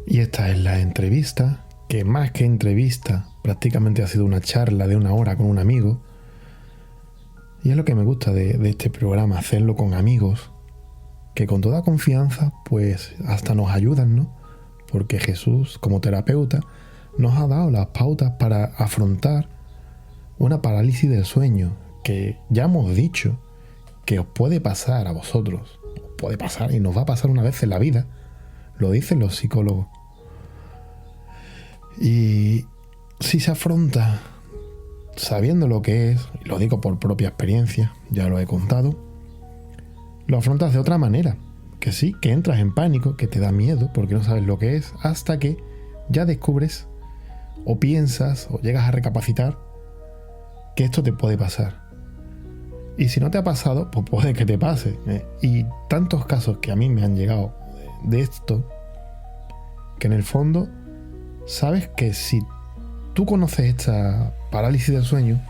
Y esta es la entrevista, que más que entrevista, prácticamente ha sido una charla de 1 hora con un amigo. Y es lo que me gusta de este programa, hacerlo con amigos, que con toda confianza, pues hasta nos ayudan, ¿no? Porque Jesús, como terapeuta, nos ha dado las pautas para afrontar una parálisis del sueño, que ya hemos dicho que os puede pasar a vosotros, os puede pasar y nos va a pasar una vez en la vida, lo dicen los psicólogos. Y si se afronta sabiendo lo que es, y lo digo por propia experiencia, ya lo he contado, lo afrontas de otra manera, que sí, que entras en pánico, que te da miedo porque no sabes lo que es, hasta que ya descubres o piensas o llegas a recapacitar que esto te puede pasar. Y si no te ha pasado, pues puede que te pase. Y tantos casos que a mí me han llegado de esto, que en el fondo sabes que si tú conoces esta parálisis del sueño,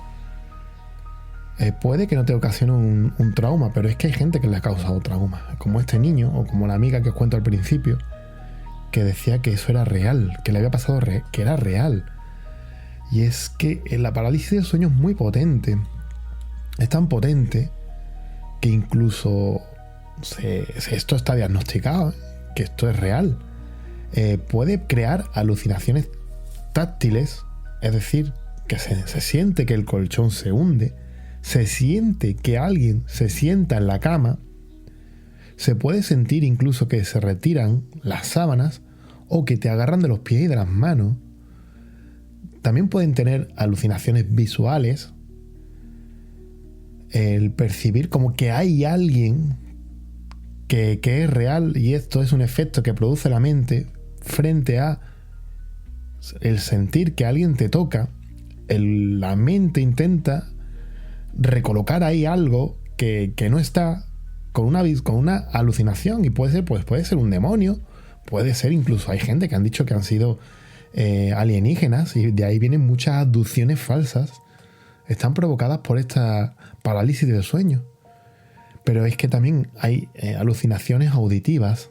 puede que no te ocasione un trauma, pero es que hay gente que le ha causado trauma, como este niño o como la amiga que os cuento al principio, que decía que eso era real, que le había pasado que era real. Y es que la parálisis del sueño es muy potente, es tan potente que incluso esto está diagnosticado, que esto es real. Puede crear alucinaciones táctiles, es decir, que se siente que el colchón se hunde, se siente que alguien se sienta en la cama, se puede sentir incluso que se retiran las sábanas o que te agarran de los pies y de las manos. También pueden tener alucinaciones visuales, el percibir como que hay alguien que es real, y esto es un efecto que produce la mente frente a el sentir que alguien te toca. La mente intenta recolocar ahí algo que no está, con una alucinación, y puede ser un demonio, puede ser incluso, hay gente que han dicho que han sido alienígenas, y de ahí vienen muchas abducciones falsas, están provocadas por esta parálisis del sueño. Pero es que también hay alucinaciones auditivas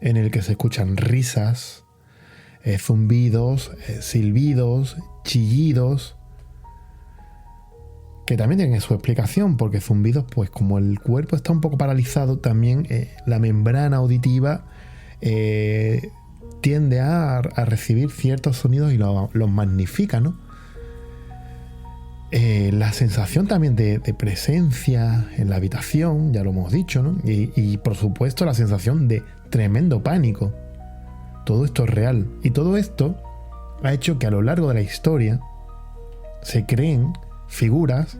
en el que se escuchan risas, zumbidos, silbidos, chillidos, que también tienen su explicación, porque zumbidos, pues como el cuerpo está un poco paralizado, también la membrana auditiva tiende a recibir ciertos sonidos y los magnifica, ¿no? La sensación también de presencia en la habitación, ya lo hemos dicho, ¿no? Y por supuesto la sensación de tremendo pánico. Todo esto es real. Y todo esto ha hecho que a lo largo de la historia se creen figuras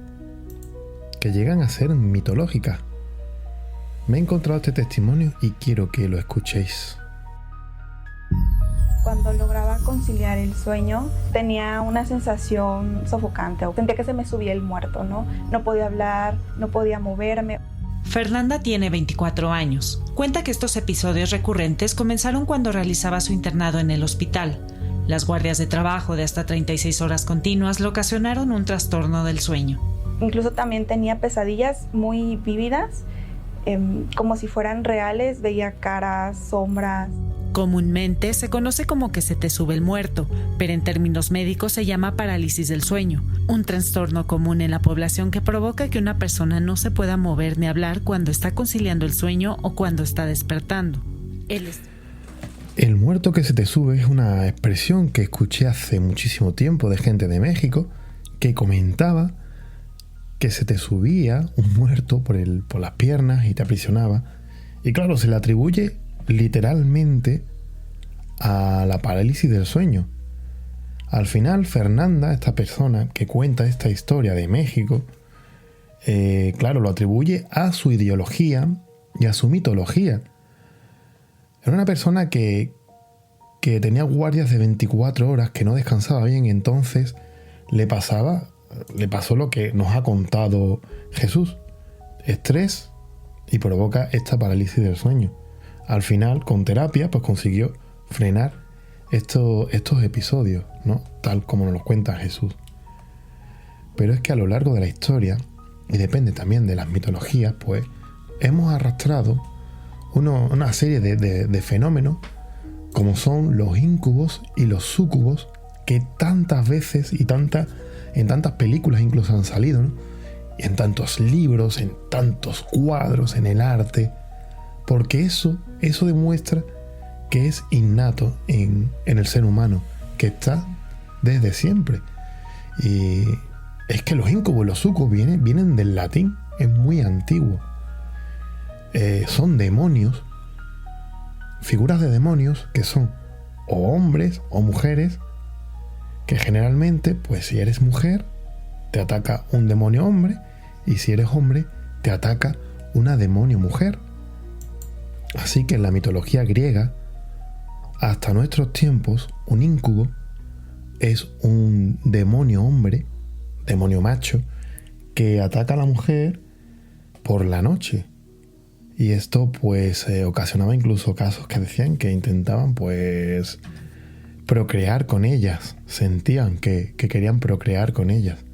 que llegan a ser mitológicas. Me he encontrado este testimonio y quiero que lo escuchéis. Cuando lograba conciliar el sueño, tenía una sensación sofocante. Sentía que se me subía el muerto, ¿no? No podía hablar, no podía moverme. Fernanda tiene 24 años. Cuenta que estos episodios recurrentes comenzaron cuando realizaba su internado en el hospital. Las guardias de trabajo de hasta 36 horas continuas le ocasionaron un trastorno del sueño. Incluso también tenía pesadillas muy vívidas, como si fueran reales. Veía caras, sombras. Comúnmente se conoce como que se te sube el muerto, pero en términos médicos se llama parálisis del sueño, un trastorno común en la población que provoca que una persona no se pueda mover ni hablar cuando está conciliando el sueño o cuando está despertando. El muerto que se te sube es una expresión que escuché hace muchísimo tiempo de gente de México que comentaba que se te subía un muerto por las piernas y te aprisionaba. Y claro, se le atribuye literalmente a la parálisis del sueño. Al final, Fernanda, esta persona que cuenta esta historia de México, claro, lo atribuye a su ideología y a su mitología. Era una persona que tenía guardias de 24 horas, que no descansaba bien, y entonces le pasó lo que nos ha contado Jesús: estrés, y provoca esta parálisis del sueño. Al final, con terapia, pues consiguió frenar estos episodios, ¿no? Tal como nos los cuenta Jesús. Pero es que a lo largo de la historia, y depende también de las mitologías, pues hemos arrastrado una serie de fenómenos como son los íncubos y los súcubos, que tantas veces y en tantas películas incluso han salido, ¿no? Y en tantos libros, en tantos cuadros, en el arte, porque eso demuestra que es innato en el ser humano, que está desde siempre. Y es que los íncubos y los súcubos vienen del latín, es muy antiguo. Son demonios, figuras de demonios que son o hombres o mujeres, que generalmente, pues si eres mujer, te ataca un demonio hombre, y si eres hombre, te ataca una demonio mujer. Así que en la mitología griega, hasta nuestros tiempos, un íncubo es un demonio hombre, demonio macho, que ataca a la mujer por la noche. Y esto pues ocasionaba incluso casos que decían que intentaban pues procrear con ellas, sentían que querían procrear con ellas.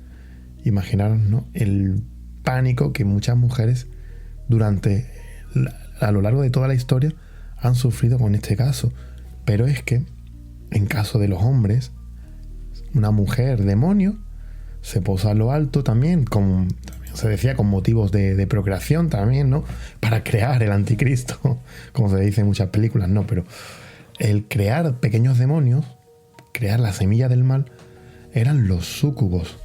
Imaginaros, ¿no?, el pánico que muchas mujeres a lo largo de toda la historia han sufrido con este caso. Pero es que en caso de los hombres, una mujer demonio se posa a lo alto también se decía con motivos de procreación también, ¿no?, para crear el anticristo, como se dice en muchas películas, no, pero el crear pequeños demonios, crear la semilla del mal, eran los súcubos.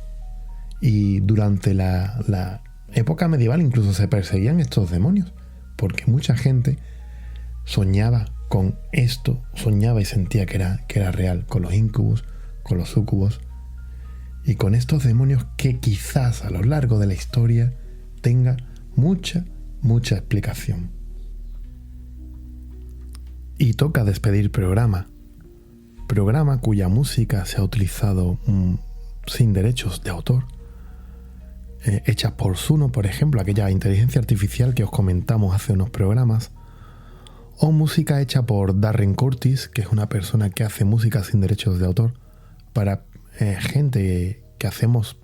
Y durante la época medieval incluso se perseguían estos demonios, porque mucha gente soñaba con esto, soñaba y sentía que era real, con los íncubos, con los súcubos, y con estos demonios que quizás a lo largo de la historia tenga mucha explicación. Y toca despedir programa cuya música se ha utilizado sin derechos de autor, hecha por Suno, por ejemplo, aquella inteligencia artificial que os comentamos hace unos programas, o música hecha por Darren Curtis, que es una persona que hace música sin derechos de autor para gente que hacemos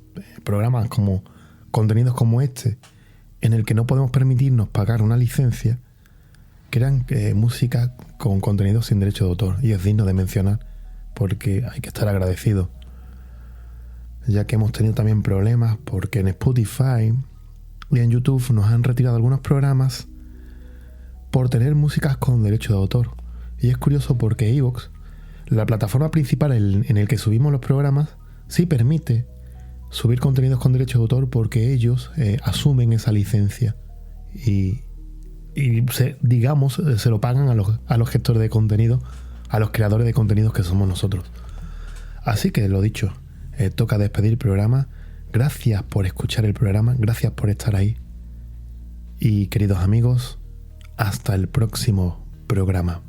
programas como contenidos como este, en el que no podemos permitirnos pagar una licencia, crean música con contenidos sin derecho de autor, y es digno de mencionar porque hay que estar agradecido, ya que hemos tenido también problemas porque en Spotify y en YouTube nos han retirado algunos programas por tener músicas con derecho de autor. Y es curioso porque iVoox, la plataforma principal en el que subimos los programas, sí permite subir contenidos con derecho de autor porque ellos asumen esa licencia y se lo pagan a los gestores de contenido, a los creadores de contenidos que somos nosotros. Así que lo dicho, toca despedir el programa. Gracias por escuchar el programa, gracias por estar ahí. Y queridos amigos, hasta el próximo programa.